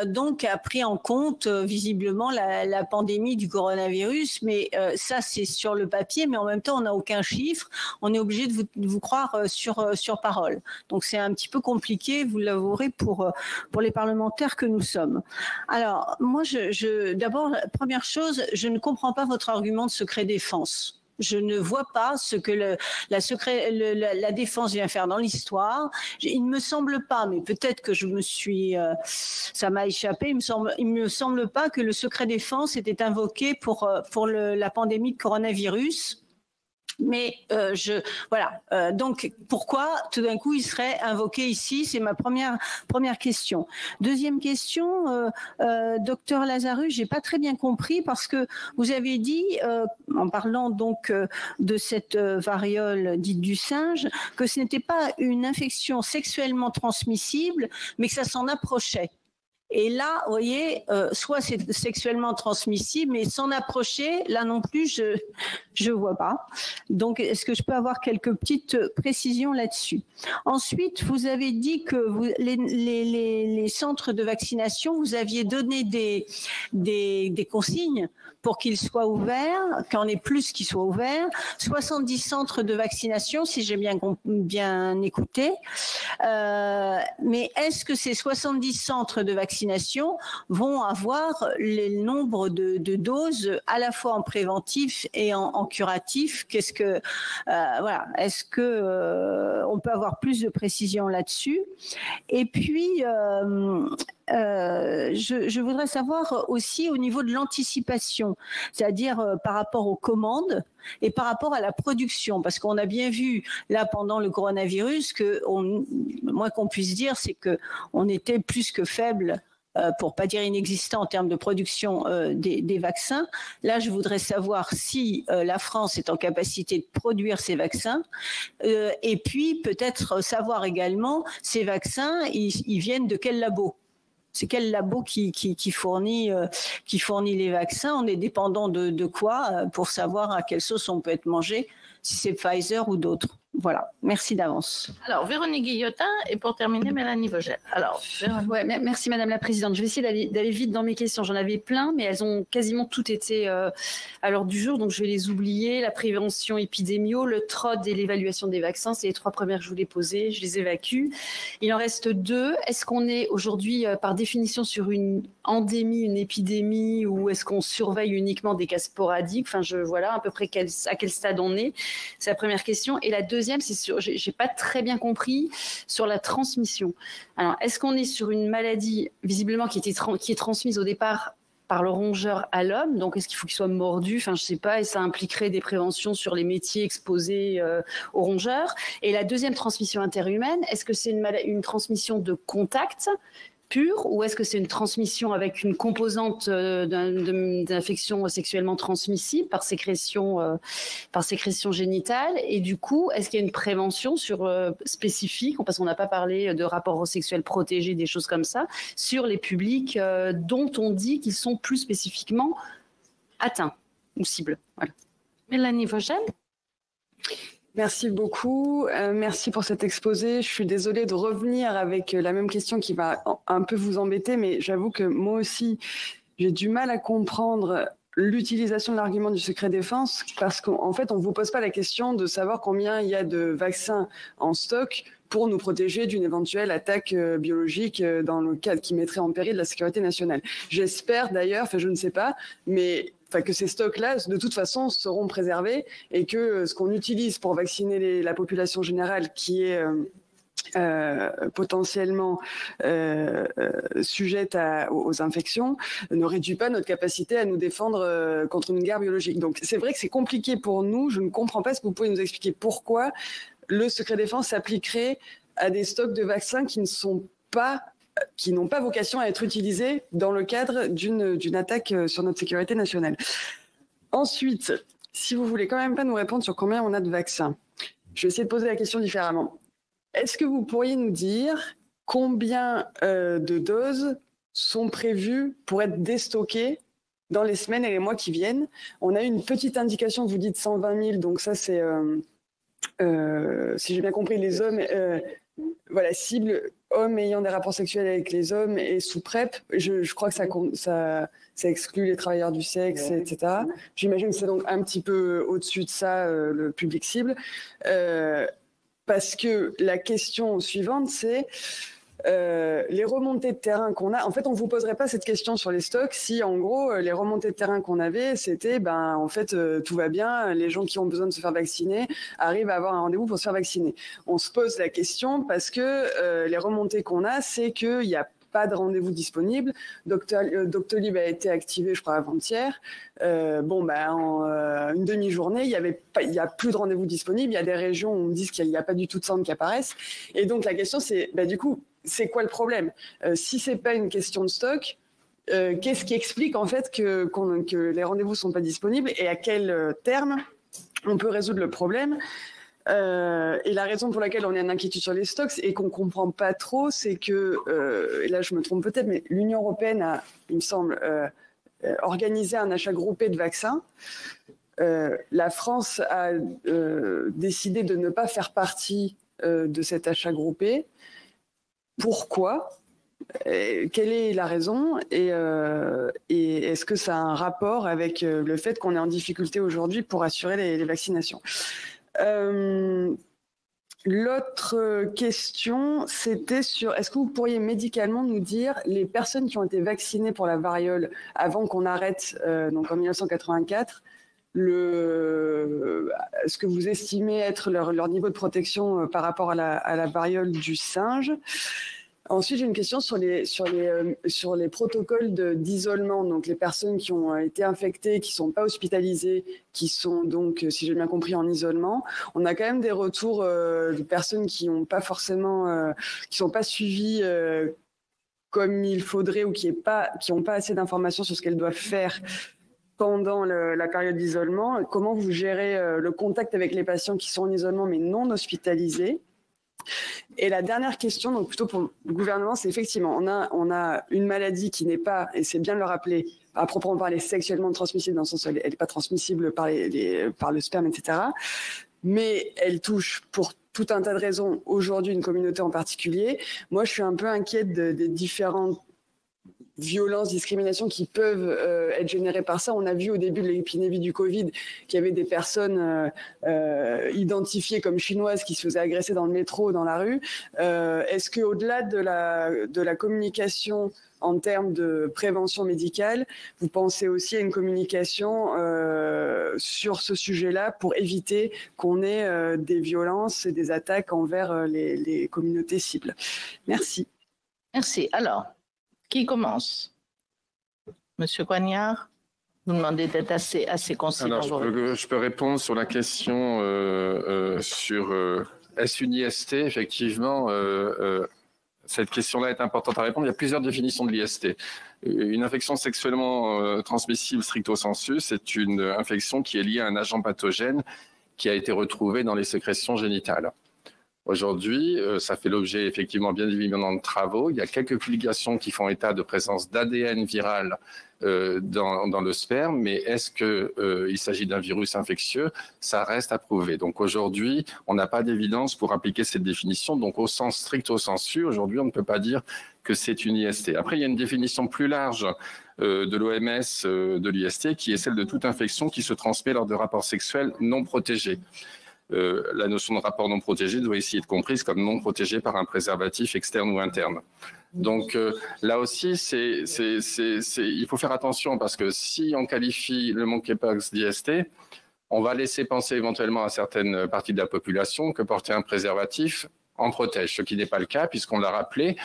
donc a pris en compte visiblement la pandémie du coronavirus, mais ça c'est sur le papier, mais en même temps on n'a aucun chiffre, on est obligé de vous croire sur parole. Donc c'est un petit peu compliqué, vous l'avouerez, pour les parlementaires que nous sommes. Alors moi, d'abord, première chose, je ne comprends pas votre argument de secret défense. Je ne vois pas ce que la défense vient faire dans l'histoire. Il ne me semble pas, mais peut-être que ça m'a échappé. Il me semble pas que le secret défense était invoqué pour la pandémie de coronavirus. Mais voilà. Donc pourquoi tout d'un coup il serait invoqué ici? C'est ma première question. Deuxième question, docteur Lazarus, j'ai pas très bien compris parce que vous avez dit, en parlant donc de cette variole dite du singe, que ce n'était pas une infection sexuellement transmissible, mais que ça s'en approchait. Et là, vous voyez, soit c'est sexuellement transmissible, mais s'en approcher, là non plus, je vois pas. Donc, est-ce que je peux avoir quelques petites précisions là-dessus? Ensuite, vous avez dit que les centres de vaccination, vous aviez donné des consignes pour qu'ils soient ouverts, qu'il y en ait plus qui soient ouverts. 70 centres de vaccination, si j'ai bien écouté. Mais est-ce que ces 70 centres de vaccination vont avoir le nombre de doses à la fois en préventif et en curatif? Qu'est-ce que voilà, est-ce que on peut avoir plus de précision là-dessus? Et puis je voudrais savoir aussi au niveau de l'anticipation, c'est-à-dire par rapport aux commandes et par rapport à la production, parce qu'on a bien vu là pendant le coronavirus que, moins qu'on puisse dire, c'est que on était plus que faible, pour pas dire inexistant en termes de production des vaccins. Là, je voudrais savoir si la France est en capacité de produire ces vaccins, et puis peut-être savoir également ces vaccins, ils viennent de quel labo? C'est quel labo qui fournit les vaccins? On est dépendant de quoi pour savoir à quelle sauce on peut être mangé, si c'est Pfizer ou d'autres? Voilà, merci d'avance. Alors, Véronique Guillotin, et pour terminer, Mélanie Vogel. Alors, ouais, merci Madame la Présidente. Je vais essayer d'aller vite dans mes questions. J'en avais plein, mais elles ont quasiment toutes été à l'ordre du jour, donc je vais les oublier. La prévention épidémio, le TROD et l'évaluation des vaccins, c'est les 3 premières que je voulais poser, je les évacue. Il en reste 2. Est-ce qu'on est aujourd'hui, par définition, sur une endémie, une épidémie, ou est-ce qu'on surveille uniquement des cas sporadiques? Enfin, voilà à peu près à quel stade on est. C'est la première question. Et la deuxième, c'est sur, j'ai pas très bien compris, sur la transmission. Alors, est-ce qu'on est sur une maladie visiblement qui est transmise au départ par le rongeur à l'homme? Donc, est-ce qu'il faut qu'il soit mordu? Enfin, je sais pas, et ça impliquerait des préventions sur les métiers exposés aux rongeurs. Et la deuxième transmission interhumaine, est-ce que c'est une transmission de contact pure, ou est-ce que c'est une transmission avec une composante d'infection sexuellement transmissible par sécrétion génitale? Et du coup, est-ce qu'il y a une prévention spécifique, parce qu'on n'a pas parlé de rapports sexuels protégés, des choses comme ça, sur les publics dont on dit qu'ils sont plus spécifiquement atteints ou cibles? Voilà. Mélanie Vogel. Merci beaucoup. Merci pour cet exposé. Je suis désolée de revenir avec la même question qui va un peu vous embêter, mais j'avoue que moi aussi, j'ai du mal à comprendre l'utilisation de l'argument du secret défense, parce qu'en fait, on ne vous pose pas la question de savoir combien il y a de vaccins en stock pour nous protéger d'une éventuelle attaque biologique dans le cadre qui mettrait en péril la sécurité nationale. J'espère d'ailleurs, enfin je ne sais pas, mais que ces stocks-là, de toute façon, seront préservés et que ce qu'on utilise pour vacciner la population générale qui est potentiellement sujette aux infections ne réduit pas notre capacité à nous défendre contre une guerre biologique. Donc c'est vrai que c'est compliqué pour nous. Je ne comprends pas. Est-ce que vous pouvez nous expliquer pourquoi le secret défense s'appliquerait à des stocks de vaccins qui n'ont pas vocation à être utilisés dans le cadre d'une attaque sur notre sécurité nationale? Ensuite, si vous voulez quand même pas nous répondre sur combien on a de vaccins, je vais essayer de poser la question différemment. Est-ce que vous pourriez nous dire combien de doses sont prévues pour être déstockées dans les semaines et les mois qui viennent? On a eu une petite indication, vous dites 120 000, donc ça c'est, si j'ai bien compris, les hommes, voilà, cible hommes ayant des rapports sexuels avec les hommes et sous PrEP. Je crois que ça exclut les travailleurs du sexe, etc. J'imagine que c'est donc un petit peu au-dessus de ça, le public cible. Parce que la question suivante, c'est les remontées de terrain qu'on a. En fait, on ne vous poserait pas cette question sur les stocks si, en gros, les remontées de terrain qu'on avait, c'était, en fait, tout va bien, les gens qui ont besoin de se faire vacciner arrivent à avoir un rendez-vous pour se faire vacciner. On se pose la question parce que les remontées qu'on a, c'est qu'il y a pas de rendez-vous disponible. Doctolib a été activé, je crois, avant-hier. En une demi-journée, il y a plus de rendez-vous disponibles. Il y a des régions où on dit qu'il n'y a pas du tout de centres qui apparaissent. Et donc, la question, c'est, du coup, c'est quoi le problème? Si c'est pas une question de stock, qu'est-ce qui explique, en fait, que les rendez-vous sont pas disponibles et à quel terme on peut résoudre le problème? Et la raison pour laquelle on est en inquiétude sur les stocks et qu'on ne comprend pas trop, c'est que, et là je me trompe peut-être, mais l'Union européenne a, il me semble, organisé un achat groupé de vaccins. La France a décidé de ne pas faire partie de cet achat groupé. Pourquoi ? Quelle est la raison et est-ce que ça a un rapport avec le fait qu'on est en difficulté aujourd'hui pour assurer les vaccinations ? L'autre question, c'était sur est-ce que vous pourriez médicalement nous dire les personnes qui ont été vaccinées pour la variole avant qu'on arrête, donc en 1984, ce que vous estimez être leur niveau de protection par rapport à la variole du singe. Ensuite, j'ai une question sur les protocoles d'isolement. Donc, les personnes qui ont été infectées, qui ne sont pas hospitalisées, qui sont donc, si j'ai bien compris, en isolement. On a quand même des retours de personnes qui n'ont pas forcément, qui sont pas suivies comme il faudrait ou qui n'ont pas assez d'informations sur ce qu'elles doivent faire pendant la période d'isolement. Comment vous gérez le contact avec les patients qui sont en isolement mais non hospitalisés ? Et la dernière question, donc plutôt pour le gouvernement, c'est effectivement, on a une maladie qui n'est pas, et c'est bien de le rappeler, à proprement parler sexuellement transmissible, dans le sens où elle n'est pas transmissible par le sperme, etc. Mais elle touche pour tout un tas de raisons aujourd'hui une communauté en particulier. Moi, je suis un peu inquiète des différentes violences, discriminations qui peuvent être générées par ça. On a vu au début de l'épidémie du Covid qu'il y avait des personnes identifiées comme chinoises qui se faisaient agresser dans le métro, dans la rue. Est-ce qu'au-delà de la communication en termes de prévention médicale, vous pensez aussi à une communication sur ce sujet-là pour éviter qu'on ait des violences et des attaques envers les communautés cibles ? Merci. Merci. Alors, qui commence ? Monsieur Coignard, vous demandez d'être assez concis. Alors, je peux répondre sur la question sur est-ce une IST ? Effectivement, cette question-là est importante à répondre. Il y a plusieurs définitions de l'IST. Une infection sexuellement transmissible stricto sensu, c'est une infection qui est liée à un agent pathogène qui a été retrouvé dans les sécrétions génitales. Aujourd'hui, ça fait l'objet effectivement bien évidemment de travaux. Il y a quelques publications qui font état de présence d'ADN viral dans le sperme, mais est-ce qu'il s'agit d'un virus infectieux? Ça reste à prouver. Donc aujourd'hui, on n'a pas d'évidence pour appliquer cette définition. Donc au sens stricto sensu, aujourd'hui, on ne peut pas dire que c'est une IST. Après, il y a une définition plus large de l'OMS de l'IST qui est celle de toute infection qui se transmet lors de rapports sexuels non protégés. La notion de rapport non protégé doit ici être comprise comme non protégé par un préservatif externe ou interne. Donc là aussi, il faut faire attention parce que si on qualifie le monkeypox d'IST, on va laisser penser éventuellement à certaines parties de la population que porter un préservatif en protège, ce qui n'est pas le cas puisqu'on l'a rappelé,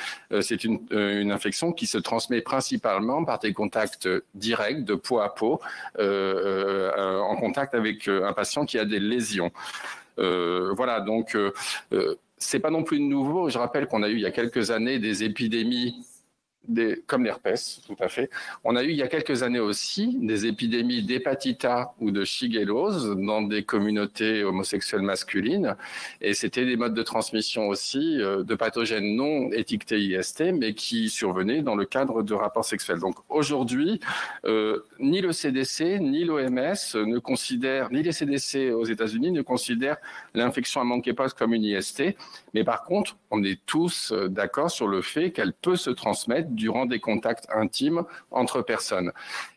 c'est une infection qui se transmet principalement par des contacts directs de peau à peau en contact avec un patient qui a des lésions. Voilà, donc c'est pas non plus nouveau. Je rappelle qu'on a eu il y a quelques années des épidémies comme l'herpès, tout à fait. On a eu il y a quelques années aussi des épidémies d'hépatite A ou de shigellose dans des communautés homosexuelles masculines. Et c'était des modes de transmission aussi de pathogènes non étiquetés IST, mais qui survenaient dans le cadre de rapports sexuels. Donc aujourd'hui, ni le CDC, ni l'OMS ne considèrent, ni les CDC aux États-Unis ne considèrent l'infection à monkeypox comme une IST. Mais par contre, on est tous d'accord sur le fait qu'elle peut se transmettre durant des contacts intimes entre personnes.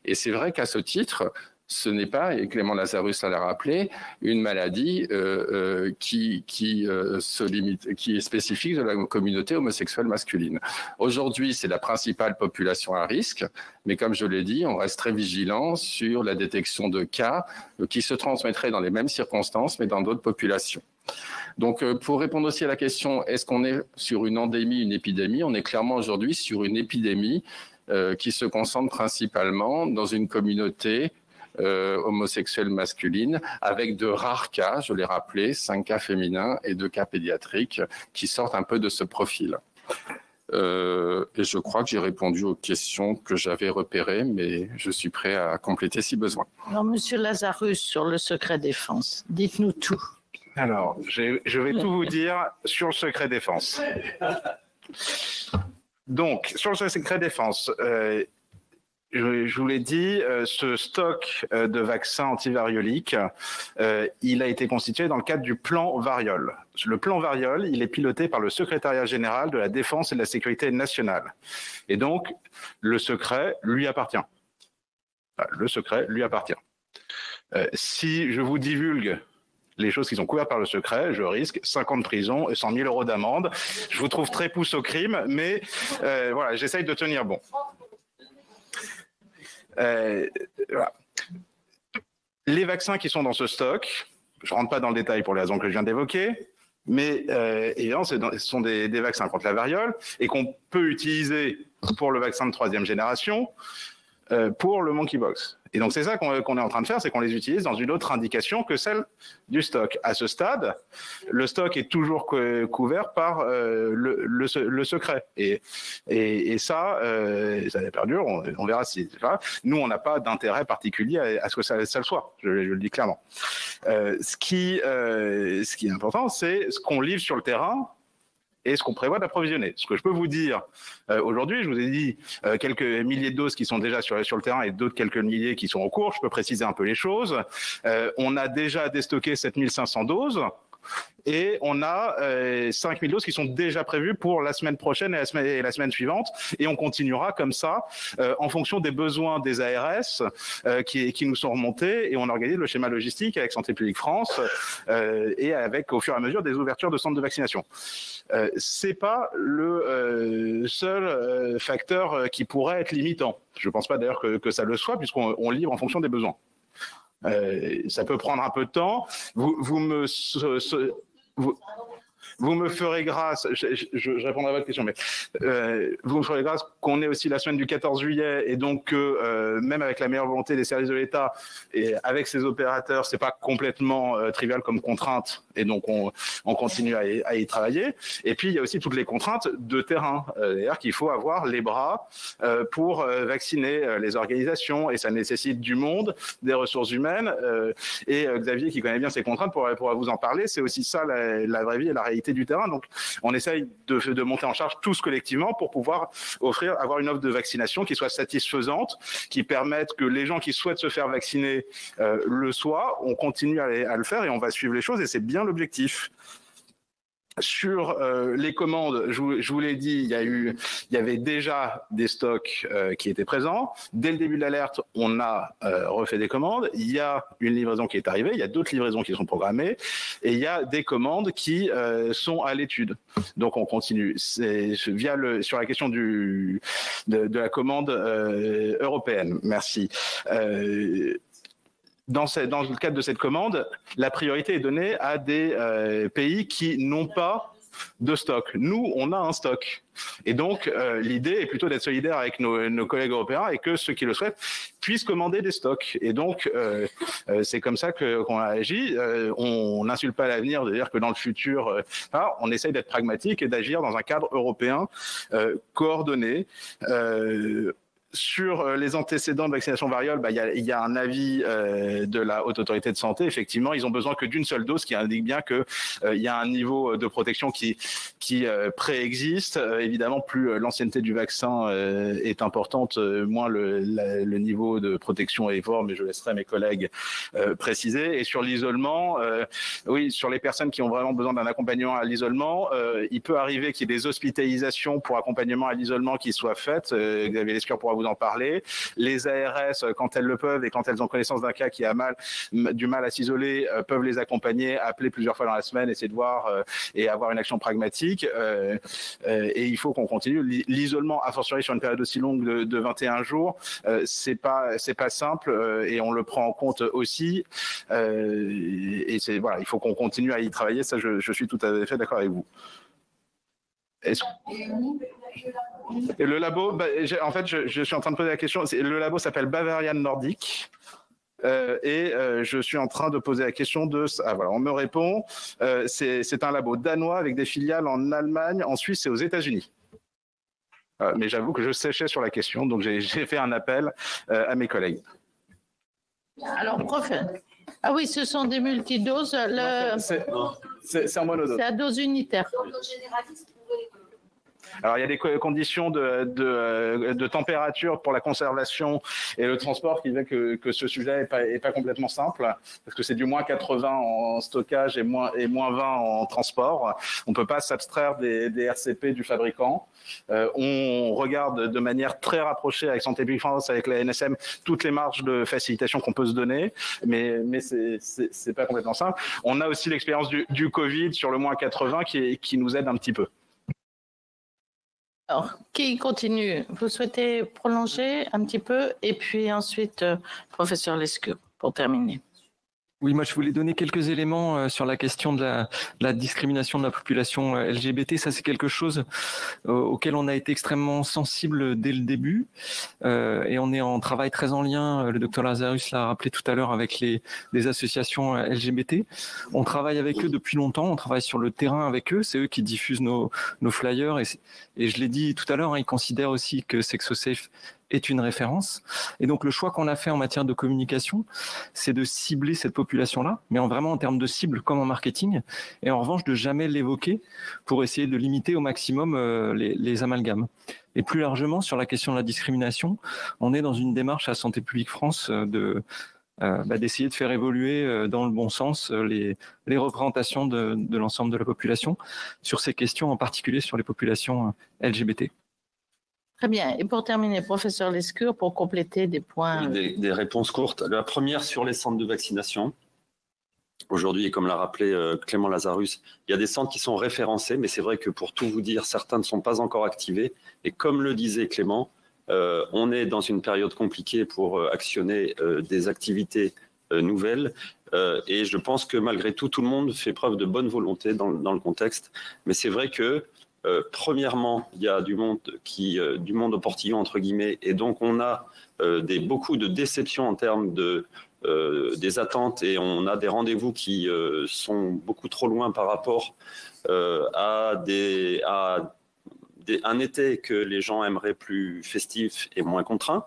Et c'est vrai qu'à ce titre, ce n'est pas, et Clément Lazarus l'a rappelé, une maladie qui est spécifique de la communauté homosexuelle masculine. Aujourd'hui, c'est la principale population à risque, mais comme je l'ai dit, on reste très vigilant sur la détection de cas qui se transmettraient dans les mêmes circonstances, mais dans d'autres populations. Donc, pour répondre aussi à la question, est-ce qu'on est sur une endémie, une épidémie? On est clairement aujourd'hui sur une épidémie qui se concentre principalement dans une communauté homosexuelle masculine, avec de rares cas, je l'ai rappelé, 5 cas féminins et 2 cas pédiatriques qui sortent un peu de ce profil. Et je crois que j'ai répondu aux questions que j'avais repérées, mais je suis prêt à compléter si besoin. Alors, Monsieur Lazarus, sur le secret défense, dites-nous tout. Alors, je vais tout vous dire sur le secret défense. Donc, sur le secret défense, je vous l'ai dit, ce stock de vaccins antivarioliques, il a été constitué dans le cadre du plan Variole. Le plan Variole, il est piloté par le secrétariat général de la Défense et de la Sécurité nationale. Et donc, le secret lui appartient. Le secret lui appartient. Si je vous divulgue les choses qui sont couvertes par le secret, je risque 5 ans de prison et 100 000 € d'amende. Je vous trouve très pouce au crime, mais voilà, j'essaye de tenir bon. Voilà. Les vaccins qui sont dans ce stock, je ne rentre pas dans le détail pour les raisons que je viens d'évoquer, mais évidemment, ce sont des vaccins contre la variole et qu'on peut utiliser pour le vaccin de 3e génération pour le monkeypox. Et donc, c'est ça qu'on est en train de faire, c'est qu'on les utilise dans une autre indication que celle du stock. À ce stade, le stock est toujours couvert par le secret. Et ça perdure, on verra si... Nous, on n'a pas d'intérêt particulier à ce que ça le soit, je le dis clairement. Ce qui est important, c'est ce qu'on livre sur le terrain et ce qu'on prévoit d'approvisionner. Ce que je peux vous dire aujourd'hui, je vous ai dit quelques milliers de doses qui sont déjà sur le terrain et d'autres quelques milliers qui sont en cours. Je peux préciser un peu les choses. On a déjà déstocké 7500 doses. Et on a 5000 doses qui sont déjà prévues pour la semaine prochaine et la semaine suivante. Et on continuera comme ça en fonction des besoins des ARS qui nous sont remontés. Et on organise le schéma logistique avec Santé publique France et avec au fur et à mesure des ouvertures de centres de vaccination. C'est pas le seul facteur qui pourrait être limitant. Je ne pense pas d'ailleurs que ça le soit puisqu'on livre en fonction des besoins. Ça peut prendre un peu de temps. Vous me ferez grâce, je répondrai à votre question, mais vous me ferez grâce qu'on est aussi la semaine du 14 juillet et donc même avec la meilleure volonté des services de l'État et avec ces opérateurs, c'est pas complètement trivial comme contrainte et donc on continue à y travailler. Et puis il y a aussi toutes les contraintes de terrain, c'est-à-dire qu'il faut avoir les bras pour vacciner les organisations et ça nécessite du monde, des ressources humaines et Xavier qui connaît bien ces contraintes pourra vous en parler. C'est aussi ça la vraie vie et la réalité du terrain. Donc, on essaye de monter en charge tous collectivement pour pouvoir avoir une offre de vaccination qui soit satisfaisante, qui permette que les gens qui souhaitent se faire vacciner le soient. On continue à le faire et on va suivre les choses et c'est bien l'objectif. Sur les commandes, je vous l'ai dit, il y avait déjà des stocks qui étaient présents. Dès le début de l'alerte, on a refait des commandes. Il y a une livraison qui est arrivée, il y a d'autres livraisons qui sont programmées et il y a des commandes qui sont à l'étude. Donc on continue. C'est sur la question de la commande européenne. Merci. Dans le cadre de cette commande, la priorité est donnée à des pays qui n'ont pas de stock. Nous, on a un stock. Et donc, l'idée est plutôt d'être solidaire avec nos collègues européens et que ceux qui le souhaitent puissent commander des stocks. Et donc, c'est comme ça qu'on a agi. On n'insulte pas l'avenir de dire que dans le futur, on essaye d'être pragmatique et d'agir dans un cadre européen coordonné. Sur les antécédents de vaccination variole, il y a un avis de la Haute Autorité de Santé. Effectivement, ils ont besoin que d'une seule dose, qui indique bien qu'il y a un niveau de protection qui préexiste. Évidemment, plus l'ancienneté du vaccin est importante, moins le niveau de protection est fort, mais je laisserai mes collègues préciser. Et sur l'isolement, oui, sur les personnes qui ont vraiment besoin d'un accompagnement à l'isolement, il peut arriver qu'il y ait des hospitalisations pour accompagnement à l'isolement qui soient faites. Xavier Lescure pourra vous en parler. Les ARS, quand elles le peuvent et quand elles ont connaissance d'un cas qui a du mal à s'isoler, peuvent les accompagner, appeler plusieurs fois dans la semaine, essayer de voir et avoir une action pragmatique. Et il faut qu'on continue. L'isolement, a fortiori sur une période aussi longue de 21 jours, c'est pas simple et on le prend en compte aussi. Et voilà, il faut qu'on continue à y travailler. Ça, je suis tout à fait d'accord avec vous. Et le labo, en fait, je suis en train de poser la question. Le labo s'appelle Bavarian Nordic. Et je suis en train de poser la question voilà, on me répond. C'est un labo danois avec des filiales en Allemagne, en Suisse et aux États-Unis. Mais j'avoue que je séchais sur la question, donc j'ai fait un appel à mes collègues. Alors, Ah oui, ce sont des multidoses. C'est en monodose. C'est à dose unitaire. Alors, il y a des conditions de température pour la conservation et le transport qui fait que ce sujet est pas complètement simple, parce que c'est du moins 80 en stockage et moins 20 en transport. On peut pas s'abstraire des RCP du fabricant. On regarde de manière très rapprochée avec Santé publique France, avec la NSM, toutes les marges de facilitation qu'on peut se donner, mais c'est pas complètement simple. On a aussi l'expérience du Covid sur le moins 80 qui nous aide un petit peu. Alors, qui continue? Vous souhaitez prolonger un petit peu? Et puis ensuite, professeur Lescure, pour terminer. Oui, moi je voulais donner quelques éléments sur la question de la discrimination de la population LGBT. Ça, c'est quelque chose auquel on a été extrêmement sensible dès le début, et on est en travail très en lien. Le docteur Lazarus l'a rappelé tout à l'heure avec des associations LGBT. On travaille avec eux depuis longtemps. On travaille sur le terrain avec eux. C'est eux qui diffusent nos flyers, et je l'ai dit tout à l'heure, hein, ils considèrent aussi que SexoSafe est une référence. Et donc, le choix qu'on a fait en matière de communication, c'est de cibler cette population-là, mais vraiment en termes de cible comme en marketing, et en revanche, de jamais l'évoquer pour essayer de limiter au maximum les amalgames. Et plus largement, sur la question de la discrimination, on est dans une démarche à Santé publique France d'essayer de faire évoluer dans le bon sens les représentations de l'ensemble de la population sur ces questions, en particulier sur les populations LGBT. Très bien. Et pour terminer, professeur Lescure, pour compléter des points. Des réponses courtes. La première sur les centres de vaccination. Aujourd'hui, comme l'a rappelé Clément Lazarus, il y a des centres qui sont référencés, mais c'est vrai que pour tout vous dire, certains ne sont pas encore activés. Et comme le disait Clément, on est dans une période compliquée pour actionner des activités nouvelles. Et je pense que malgré tout, tout le monde fait preuve de bonne volonté dans le contexte. Mais c'est vrai que premièrement, il y a du monde au portillon, entre guillemets, et donc on a beaucoup de déceptions en termes des attentes, et on a des rendez-vous qui sont beaucoup trop loin par rapport à un été que les gens aimeraient plus festif et moins contraint,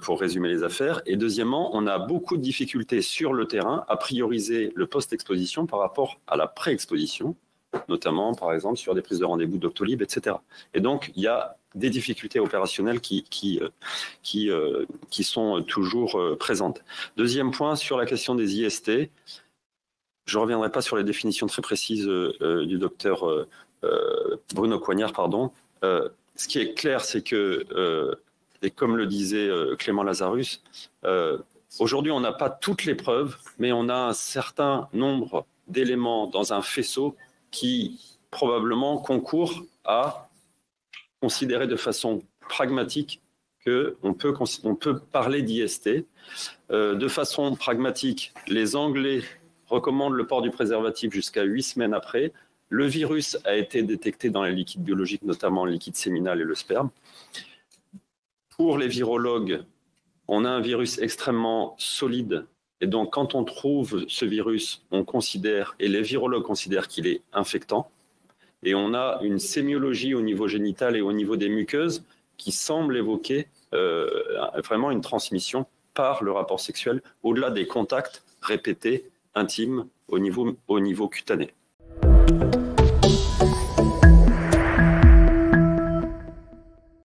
pour résumer les affaires. Et deuxièmement, on a beaucoup de difficultés sur le terrain à prioriser le post-exposition par rapport à la pré-exposition, notamment, par exemple, sur des prises de rendez-vous Doctolib, etc. Et donc, il y a des difficultés opérationnelles qui sont toujours présentes. Deuxième point, sur la question des IST, je ne reviendrai pas sur les définitions très précises du docteur Bruno Coignard, pardon. Ce qui est clair, c'est que, et comme le disait Clément Lazarus, aujourd'hui, on n'a pas toutes les preuves, mais on a un certain nombre d'éléments dans un faisceau qui probablement concourent à considérer de façon pragmatique qu'on peut parler d'IST. De façon pragmatique, les Anglais recommandent le port du préservatif jusqu'à 8 semaines après. Le virus a été détecté dans les liquides biologiques, notamment le liquide séminal et le sperme. Pour les virologues, on a un virus extrêmement solide. Et donc, quand on trouve ce virus, on considère, et les virologues considèrent qu'il est infectant. Et on a une sémiologie au niveau génital et au niveau des muqueuses qui semble évoquer vraiment une transmission par le rapport sexuel, au-delà des contacts répétés, intimes, au niveau cutané.